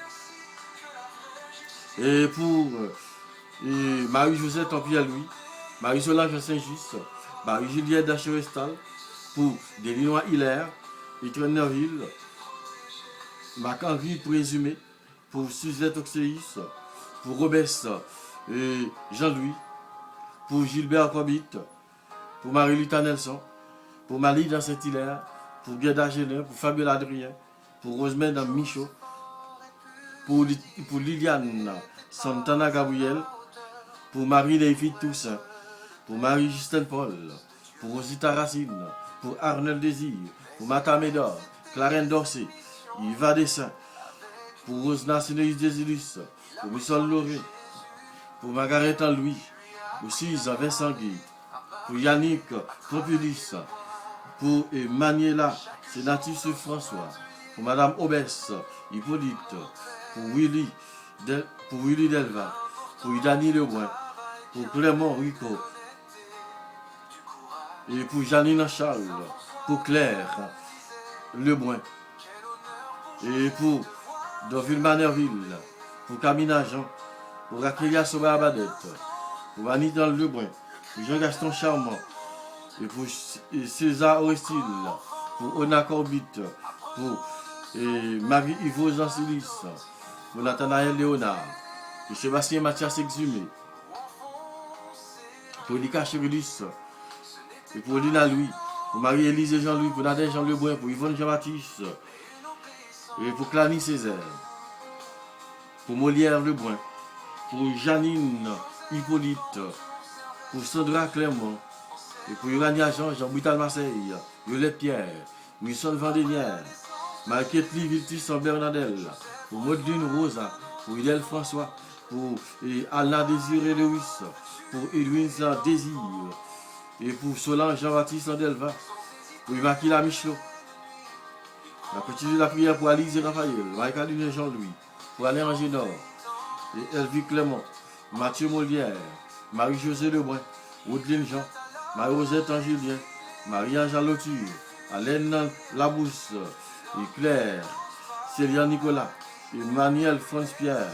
A: et pour Marie-Josette Pierre-Louis, Marie-Solange Saint-Just, Marie-Juliette Dacherestal, pour Delinois Hilaire, Étienne Nerville, Marc-Henri Présumé, pour Suzette Oxéis, pour Robès et Jean-Louis, pour Gilbert Corbit, pour Marie-Lita Nelson, pour Malie dans Saint-Hilaire, pour Gueda Gélin, pour Fabiola Adrien, pour Rosemène Michaud, pour Liliane Santana Gabriel, pour Marie-Lévy Toussaint, pour Marie-Justine Paul, pour Rosita Racine, pour Arnold Désir, pour Mata Médor, Clarence Dorsey, Yva Dessin, pour Rosna Sénéis Désilis, pour Michel Loré, pour Margaret Louis, pour Suze Vincent Guy, pour Yannick Populis, pour Maniela Sénatus François, pour Madame Obès, Hippolyte, pour Willy Delva, pour Dany Lebrun, pour Clément Rico, et pour Janine Charles, pour Claire Lebrun, et pour Doville Manerville, pour Camina Jean, pour Akélia Soba Abadette, pour Anita Lebrun, pour Jean-Gaston Charmant, et pour César Orestille, pour Ona Corbit, pour Marie-Yvo Jean-Silis, pour Nathanaël Léonard, pour Sébastien Mathias Exhumé, pour Lika Chérilis, et pour Lina Louis, pour Marie-Élise Jean-Louis, pour Nadège Jean Lebrun, pour Yvonne Jean-Baptiste, et pour Clany Césaire, pour Molière Lebrun, pour Janine Hippolyte, pour Sandra Clermont, et pour Urania Jean, Jean-Boutal Marseille, Violette Pierre, Wilson Vendénière, Marquette Viltis en Bernadelle, pour Maudeline Rosa, pour Hidel François, pour Alain Désiré Lewis, pour Edwin Désir, et pour Solange Jean-Baptiste Delva, pour Imakila Michelot. La petite de la prière pour Alice Raphaël, Marie-Caline Jean-Louis, pour Alain Angénor, et Elvie Clément, Mathieu Molière, Marie-Josée Lebrun, Audeline Jean, Marie-Rosette Angélien, Marie-Anne Jaloture, Alain Labousse, et Claire, Célia Nicolas, Emmanuel France Pierre,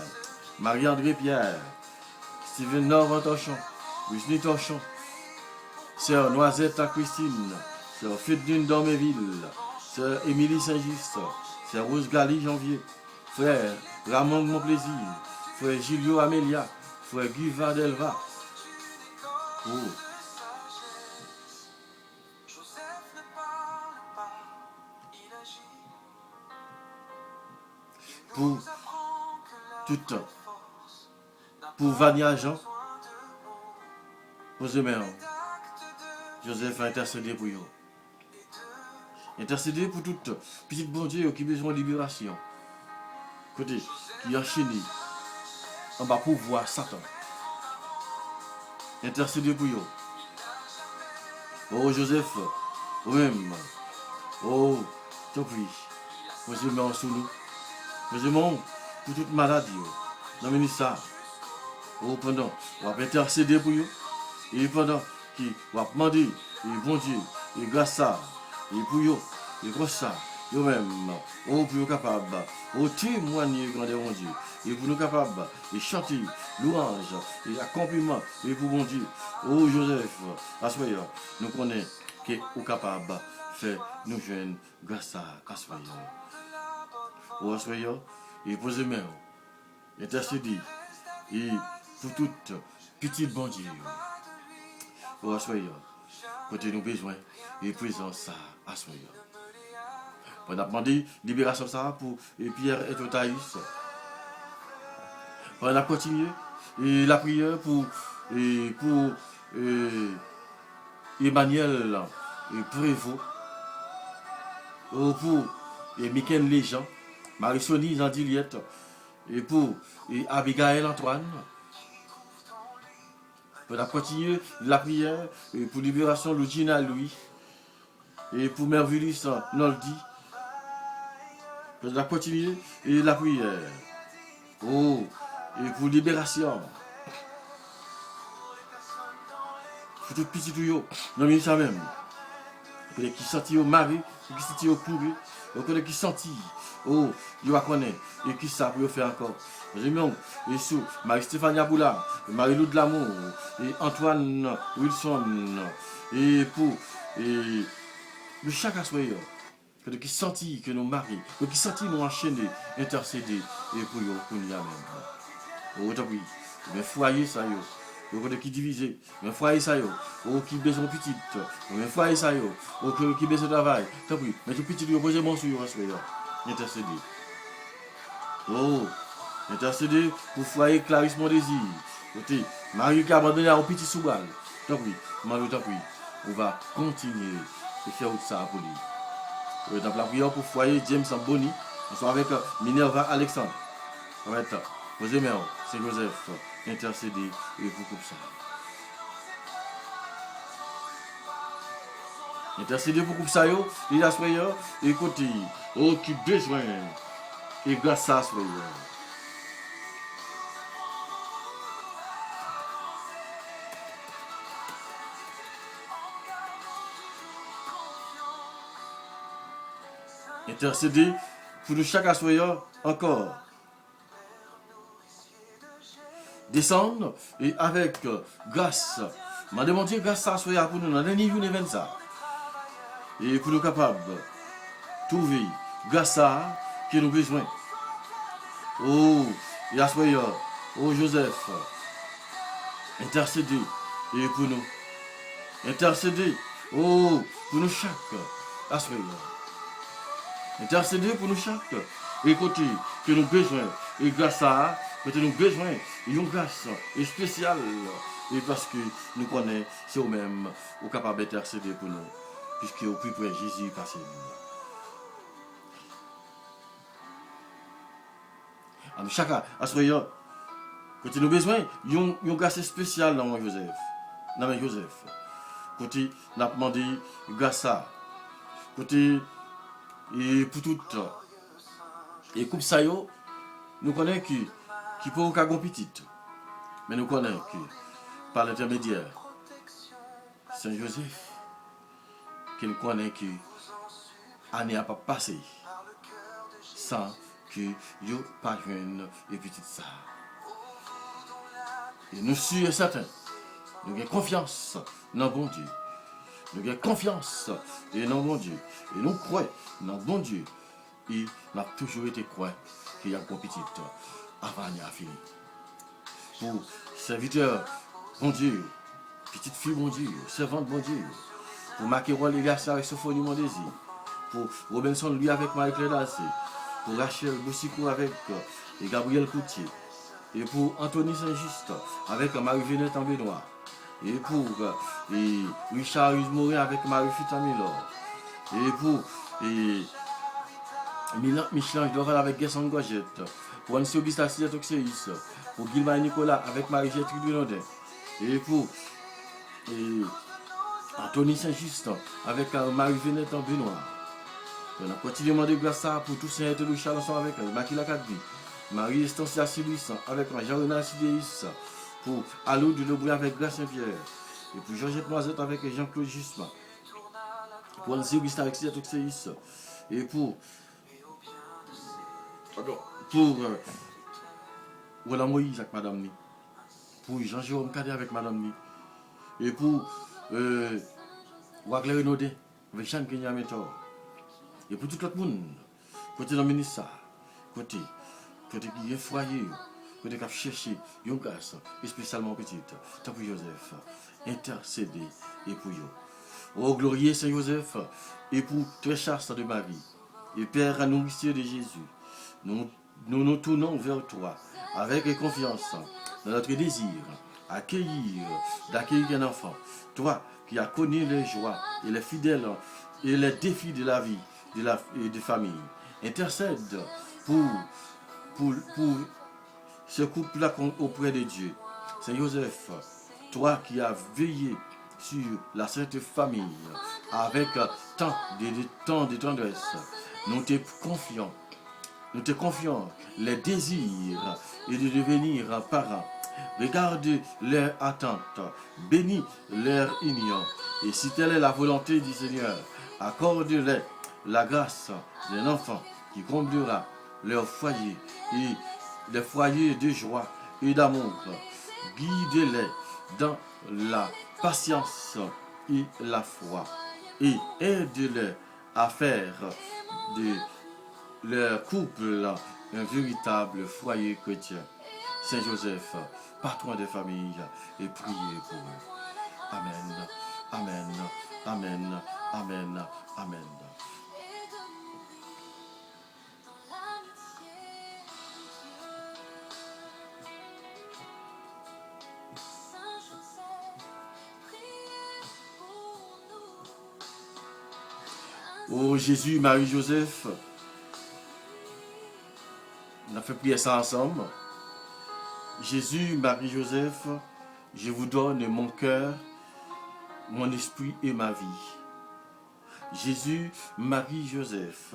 A: Marie-André Pierre, Steven Norvan Torchon, Wisny Torchon, Sœur Noisette à Christine, Sœur Fédine d'Orméville, Sœur Émilie Saint-Just, Sœur Rose Gali Janvier, Frère Ramon Mon Plaisir, Frère Gilio Amélia, Frère Guy Vandelva. Oh. Pour tout, pour Vania Jean, pour Zeméon, Joseph a intercédé pour eux. Intercédé pour toute petite bon Dieu qui a besoin de libération. Côté, qui a enchaîné, on va pouvoir Satan. Intercédé pour eux. Oh Joseph, oui-même, oh, t'en prie, pour Zeméon sous nous. Nous pour toute maladie, dans le ministère, pendant, on va intercéder pour eux, et pendant qui va demander, et bon Dieu, et grâce à, et pour eux, et comme ça, eux-mêmes, pour nous capables, témoigner grand bon Dieu, et pour nous capables, et chanter, louange, et accomplissement, et pour bon Dieu, oh Joseph, assoyons, nous connaissons que nous capables de faire nous jeunes grâce à assoyons. Ou assoyons, et posez main, intercédez, et pour toute petite bon Dieu. Ou assoyons, côté nous besoin, et présence ça, assoyons. On a demandé libération ça pour Pierre et Totaïs. On a continué, et la prière pour Emmanuel et Prévost, pour Michael Léjean, Marie-Sonie Zandiliette, et pour Abigail Antoine. On a continué la prière pour libération de Gina Louis, et pour Merveillus Noldi. On a continué la prière et pour libération. Pour tout petit tuyau, non, ça même. Qui sentit au mari, qui sentit au couru, qui sentit, il va connaître, et qui ça pour faire encore. Et sous Marie-Stéphanie Aboula, Marie-Lou de l'Amour, et Antoine Wilson, et pour le chaque assoyeur, qui sentit que nous marions, qui sentit nous enchaîner, intercéder, et pour nous y même. Oui, mais foyer ça y est. Qui divisé, mais foyer ça yo, qui besoin petite, mais foyer ça yo, qui besoin de travail, tant pis, mais tout petit yo poser mon sur yo, intercéder. Intercéder pour foyer Clarisse mon désir. Côté, Marie qui a abandonné à un petit sous-bal, tant pis, Marie tant pis, on va continuer et faire ça pour lui. dans la prière pour foyer James Boni, ensemble avec Minerva Alexandre. Ça va être posez main, c'est Joseph, intercédé et pour coupe ça. Intercédé pour coupe ça, il a soyé, écoutez, oh qui besoin, et grâce à soyez. Intercéder pour nous chaque assoyeur encore. Descendre et avec grâce. M'a demandé grâce à assoyeur pour nous dans les journée 25. Et pour nous capables de trouver grâce à qui nous besoin. Oh, et assoyeur, oh Joseph, intercéder et pour nous. Intercéder, oh, pour nous chaque assoyeur. Intercéder pour nous chaque écouter que nous besoin et grâce à que nous besoin une grâce spéciale et parce que nous connaissons c'est eux-mêmes ou capable d'intercéder pour nous puisque au plus près Jésus passé nous. Chaque assoyant que nous besoin une grâce spéciale dans Joseph. Dans Joseph. Côté n'a demandé grâce à côté et pour tout et coupe ça nous connaissons qui peut pas petite mais nous connaissons que par l'intermédiaire Saint Joseph qui nous connaît que année a pas passé sans que yo pas joindre et petite ça et nous sommes certains nous avons confiance dans bon Dieu. Nous avons confiance dans bon Dieu. Et nous croyons dans bon Dieu. Et nous avons toujours été croyants qu'il y a une petite avant de finir. Pour serviteurs, bon Dieu, petite fille, bon Dieu, servante, bon Dieu. Pour Maquerol et Garcia avec Sophonie, mon désir. Pour Robinson, lui, avec Marie-Claire Dassé. Pour Rachel Boussicou avec Gabriel Coutier. Et pour Anthony Saint-Just avec Marie-Vénette en Benoît. Et pour Richard Morin avec Marie-Futa Milor. Et pour Michelin Doral avec Gerson Gogette. Pour Anne Augustin Toxéis. Pour Gilma Nicolas avec Marie-Gertrude Dunodin. Et pour Anthony Saint-Just avec Marie-Vénette en Benoît. On a continuellement de grâce pour tous ces êtres de Chalençon avec Makila Kadbi. Marie-Estancia Silis avec Jean-Renal Sidéis. Pour Alou de Lebrun avec Grâce Saint-Pierre. Et pour Georgette Noisette avec Jean-Claude Jusma. Pour Anne Augustin avec Sia Toxéis. Et pour Roland Moïse avec Madame Ni. Pour Jean-Jérôme Cadet avec Madame Ni. Et pour Wagler Renaudet avec Jean Kenya Métor. Et pour tout le monde, côté dans le ministère, côté qui est foyer, côté qui a cherché une grâce, et spécialement petite, tant pour Joseph, intercéder et pour eux. Oh, glorieux Saint Joseph, et pour très chaste de Marie, et Père à nourricier de Jésus, nous tournons vers toi, avec confiance, dans notre désir, d'accueillir un enfant, toi qui as connu les joies et les fidèles et les défis de la vie, de famille. Intercède pour ce couple-là auprès de Dieu. Saint Joseph, toi qui as veillé sur la sainte famille avec tant de tendresse, nous te confions les désirs et de devenir parents. Regarde leur attente, bénis leur union. Et si telle est la volonté du Seigneur, accorde-leur la grâce d'un enfant qui comblera leur foyer et les foyers de joie et d'amour. Guide-les dans la patience et la foi et aide-les à faire de leur couple un véritable foyer chrétien. Saint Joseph, patron des familles, et priez pour eux. Amen, amen, amen, amen, amen. Oh Jésus, Marie, Joseph, on a fait prier ça ensemble. Jésus, Marie, Joseph, je vous donne mon cœur, mon esprit et ma vie. Jésus, Marie, Joseph,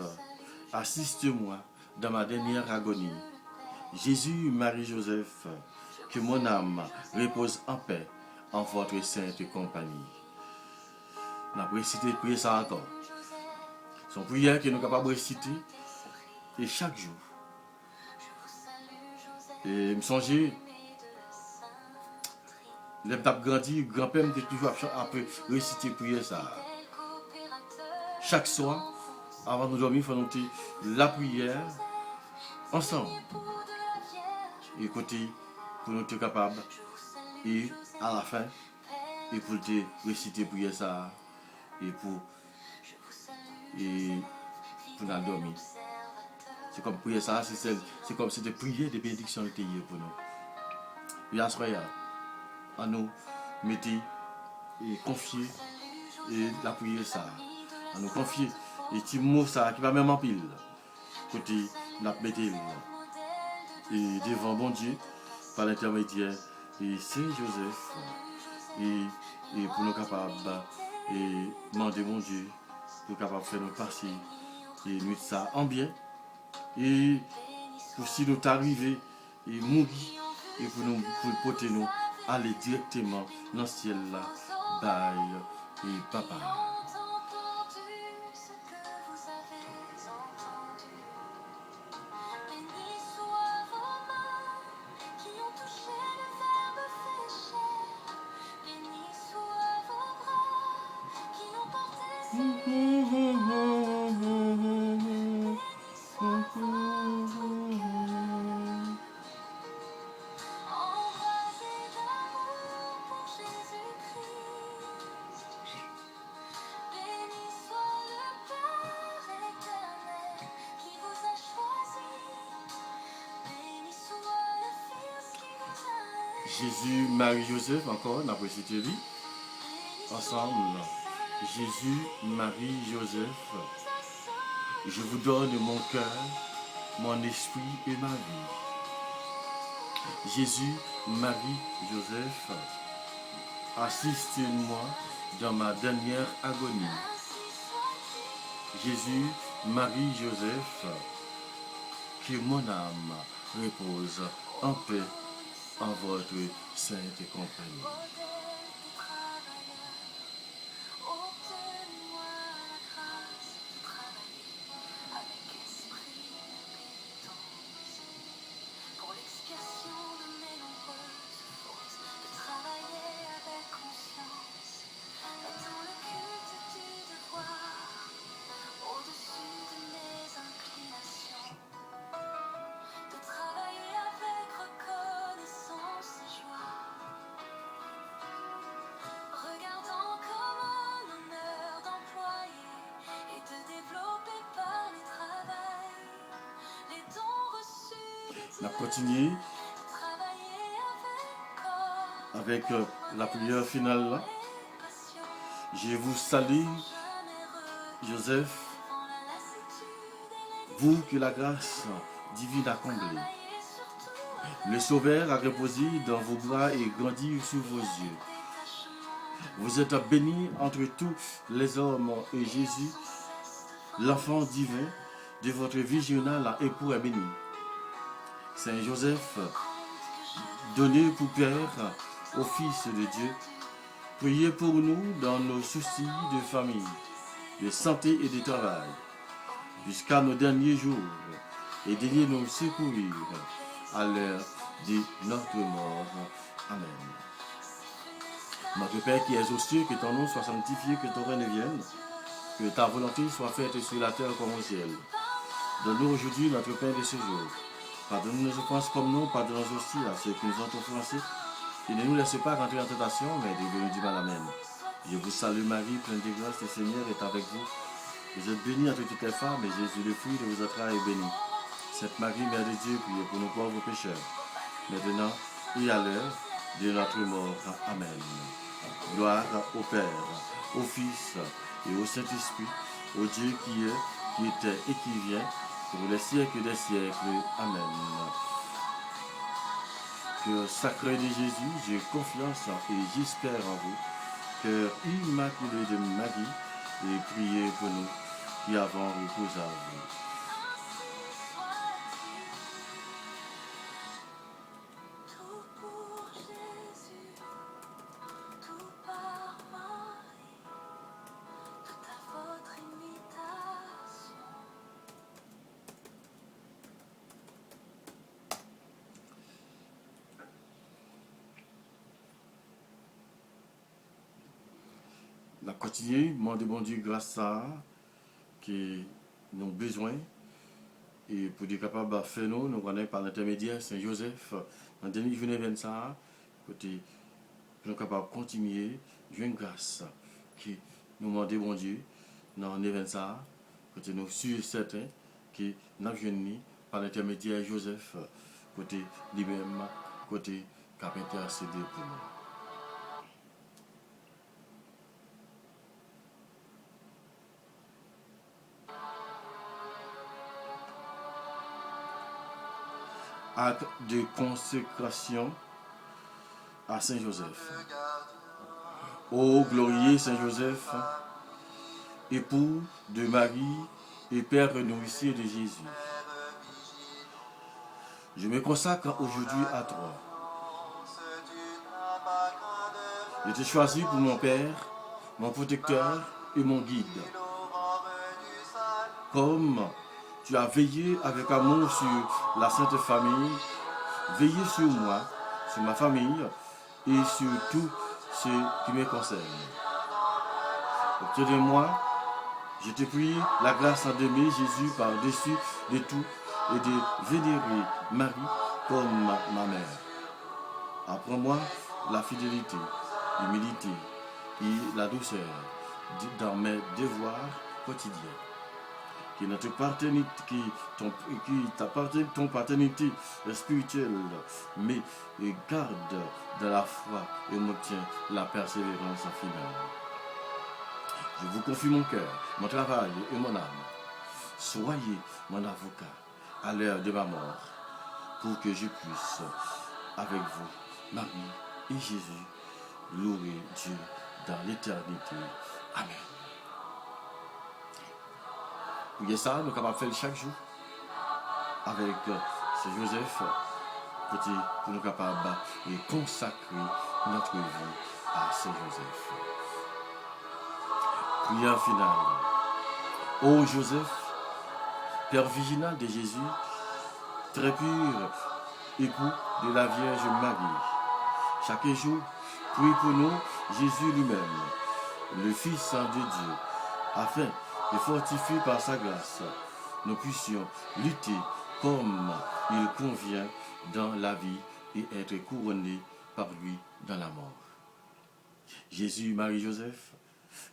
A: assiste-moi dans ma dernière agonie. Jésus, Marie, Joseph, que mon âme repose en paix en votre sainte compagnie. On a récité prier ça encore. C'est une prière que nous sommes capables de réciter et chaque jour. Et me songer, les tapes grandi, grand-père me dit toujours après réciter prière ça. Chaque soir, avant de dormir, il faut noter la prière ensemble. Et côté, pour nous être capables, et à la fin, et pour te réciter prière ça, et pour nous dormir. C'est comme prière ça, c'est comme c'était prière de bénédiction pour nous. Et à ce moment-là, à nous mettre et confier et la prière ça, à nous confier et petit mot ça qui va même en pile. Côté, nous mettre et devant bon Dieu par l'intermédiaire et Saint Joseph et pour nous capables et demander mon Dieu pour capable faire nous passer et nous ça en bien et pour si nous t'arriver et mourir et pour porter nous aller directement dans le ciel là bye et papa. Jésus, Marie, Joseph, encore, on a précisé lui. Ensemble. Jésus, Marie, Joseph, je vous donne mon cœur, mon esprit et ma vie. Jésus, Marie, Joseph, assistez-moi dans ma dernière agonie. Jésus, Marie, Joseph, que mon âme repose en paix en votre sainte compagnie. On a continué avec la prière finale là. Je vous salue, Joseph, vous que la grâce divine a comblé. Le Sauveur a reposé dans vos bras et grandi sous vos yeux. Vous êtes béni entre tous les hommes et Jésus, l'enfant divin de votre virginal époux est béni. Saint Joseph, donné pour Père au Fils de Dieu, priez pour nous dans nos soucis de famille, de santé et de travail, jusqu'à nos derniers jours, et daignez nous secourir à l'heure de notre mort. Amen. Notre Père qui es aux cieux, que ton nom soit sanctifié, que ton règne vienne, que ta volonté soit faite sur la terre comme au ciel. Donne-nous aujourd'hui notre pain de ce jour. Pardonne-nous nos offenses comme nous, pardonne-nous aussi à ceux qui nous ont offensés. Et ne nous laissez pas rentrer en tentation, mais délivre-nous du mal. Amen. Je vous salue Marie, pleine de grâce, le Seigneur est avec vous. Vous êtes bénie entre toutes les femmes, et Jésus, le fruit de vos entrailles, est béni. Sainte Marie, Mère de Dieu, priez pour nous pauvres pécheurs, maintenant et à l'heure de notre mort. Amen. Gloire au Père, au Fils et au Saint-Esprit, au Dieu qui est, qui était et qui vient, pour les siècles des siècles. Amen. Cœur sacré de Jésus, j'ai confiance et j'espère en vous. Cœur immaculé de Marie, et priez pour nous qui avons recours à vous.
B: Tout pour Jésus, tout par Marie, tout à votre imitation.
A: On a continué, demander bon Dieu grâce à qui nous avons besoin et pour être capable de faire nous connaissons par l'intermédiaire Saint-Joseph dans le dernier journée 25 côté nous sommes capables de continuer jouer une grâce qui nous demande bon Dieu dans l'événement ça côté nous sûrs et certains que nous avons par l'intermédiaire Joseph côté lui-même côté qui a intercédé pour nous. Acte de consécration à Saint-Joseph. Ô glorieux Saint-Joseph, époux de Marie et père nourricier de Jésus, je me consacre aujourd'hui à toi. Je t'ai choisi pour mon père, mon protecteur et mon guide. Comme tu as veillé avec amour sur la Sainte Famille, veillez sur moi, sur ma famille et sur tout ce qui me concerne. Obtenez-moi, je te prie, la grâce d'aimer Jésus par-dessus de tout et de vénérer Marie comme ma mère. Apprends-moi la fidélité, l'humilité et la douceur dans mes devoirs quotidiens. Que notre paternité, ton paternité spirituelle, mais garde de la foi et m'obtient la persévérance finale. Je vous confie mon cœur, mon travail et mon âme. Soyez mon avocat à l'heure de ma mort, pour que je puisse, avec vous, Marie et Jésus, louer Dieu dans l'éternité. Amen. Pour ça, nous sommes capables de faire chaque jour avec Saint Joseph pour nous capables de consacrer notre vie à Saint Joseph. Prière finale. Ô Joseph, Père virginal de Jésus, très pur époux de la Vierge Marie, chaque jour, prie pour nous Jésus lui-même, le Fils de Dieu, afin que fortifié par sa grâce, nous puissions lutter comme il convient dans la vie et être couronnés par lui dans la mort. Jésus, Marie, Joseph,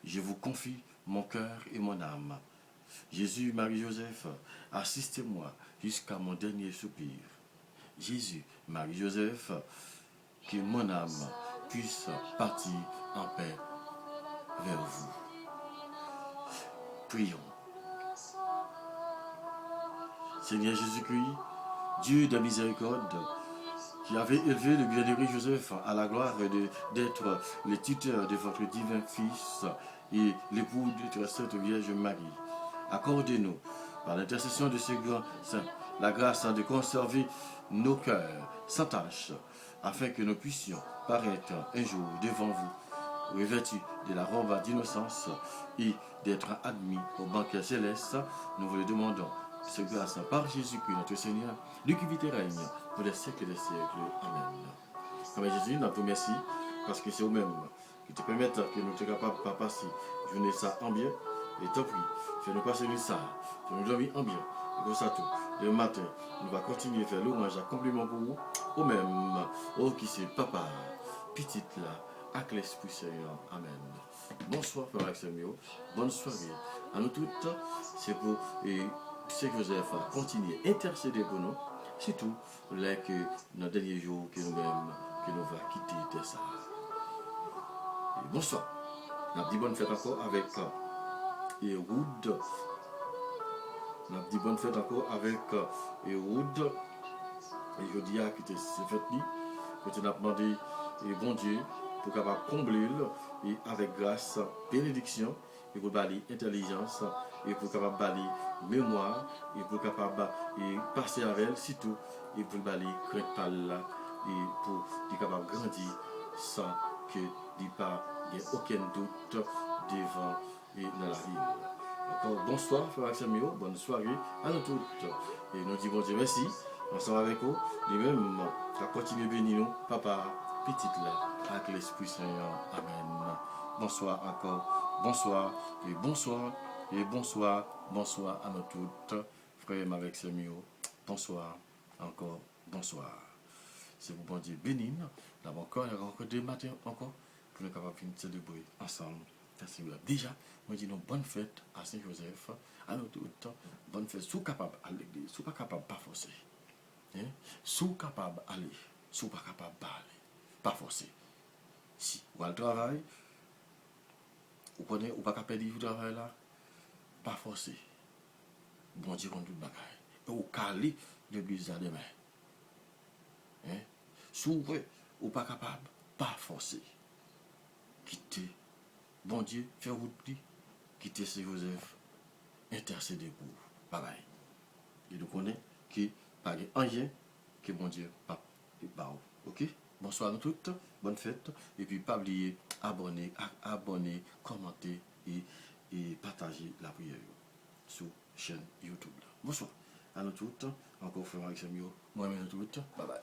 A: je vous confie mon cœur et mon âme. Jésus, Marie, Joseph, assistez-moi jusqu'à mon dernier soupir. Jésus, Marie, Joseph, que mon âme puisse partir en paix vers vous. Prions. Seigneur Jésus-Christ, Dieu de miséricorde, qui avait élevé le bienheureux Joseph à la gloire d'être le tuteur de votre divin Fils et l'époux de votre Sainte Vierge Marie, accordez-nous, par l'intercession de ce grand saint, la grâce de conserver nos cœurs sans tâche, afin que nous puissions paraître un jour devant vous, revêtus de la robe d'innocence et d'être admis au banquet céleste. Nous vous le demandons, ce grâce par Jésus-Christ notre Seigneur, lui qui vit et règne pour les siècles des siècles. Amen. Comme Jésus, nous te remercions parce que c'est vous-même qui te permettent que nous soyons capables de passer journée ça en bien. Et t'en prie, fais-nous passer une ça, fais-nous dormir en bien. Et pour ça tout, le matin, nous allons continuer à faire l'orange à compliment pour vous. Au même, oh qui c'est papa, petite là, avec l'Esprit Seigneur. Amen. Bonsoir, Frère Axemio. Bonne soirée. À nous toutes, c'est pour Saint Joseph à continuer à intercéder pour nous, surtout là que dans les derniers jours que nous-mêmes, que nous va quitter ça. Bonsoir. On a dit bonne fête encore avec et Wood. On a dit bonne fête encore avec Wood. Et je dis à qui était fête ni. Quand on a demandé et bon Dieu pour capable combler et avec grâce, bénédiction et pour bali intelligence et pour capable bali mémoire et pour capable et passer avec elle surtout et pour bali crainte par là et pour être capable de grandir sans que il pas aucun doute devant et dans la vie. Encore bonsoir frère Samuel, bonne soirée à nous toutes et nous disons Dieu merci ensemble avec vous et même à continuer bénir nous papa petite là avec l'Esprit Saint. Amen. Bonsoir encore. Bonsoir et bonsoir et bonsoir. Bonsoir à nous toutes. Frère avec Samuel. Bonsoir encore. Bonsoir. C'est pour bon Dieu béni. D'abord encore deux matins encore pour nous capables de célébrer ensemble. Déjà, moi dis nous bonne fête à Saint-Joseph. À nous toutes. Bonne fête. Sous capable à l'église. Sous pas capable pas forcer. Hein? Sous capable aller. Sous pas capable pas aller. Pas forcer. Si vous allez travail, vous connaissez, ou pas capable de travail là, pas forcer. Bon Dieu, qu'on tout bagaille. Et vous calez l'église à demain. Hein? S'ouvre, ou pas capable, pas forcer. Quittez. Bon Dieu, faire route, quittez Saint Joseph, intercédez pour vous. Bye bye. Et vous connaissez qui pas rien que bon Dieu pas ok? Bonsoir à nous toutes, bonne fête, et puis pas oublier abonner, commenter et partager la prière sur la chaîne YouTube. Bonsoir à nous toutes, encore frère Alexandre, moi-même nous toutes, bye bye.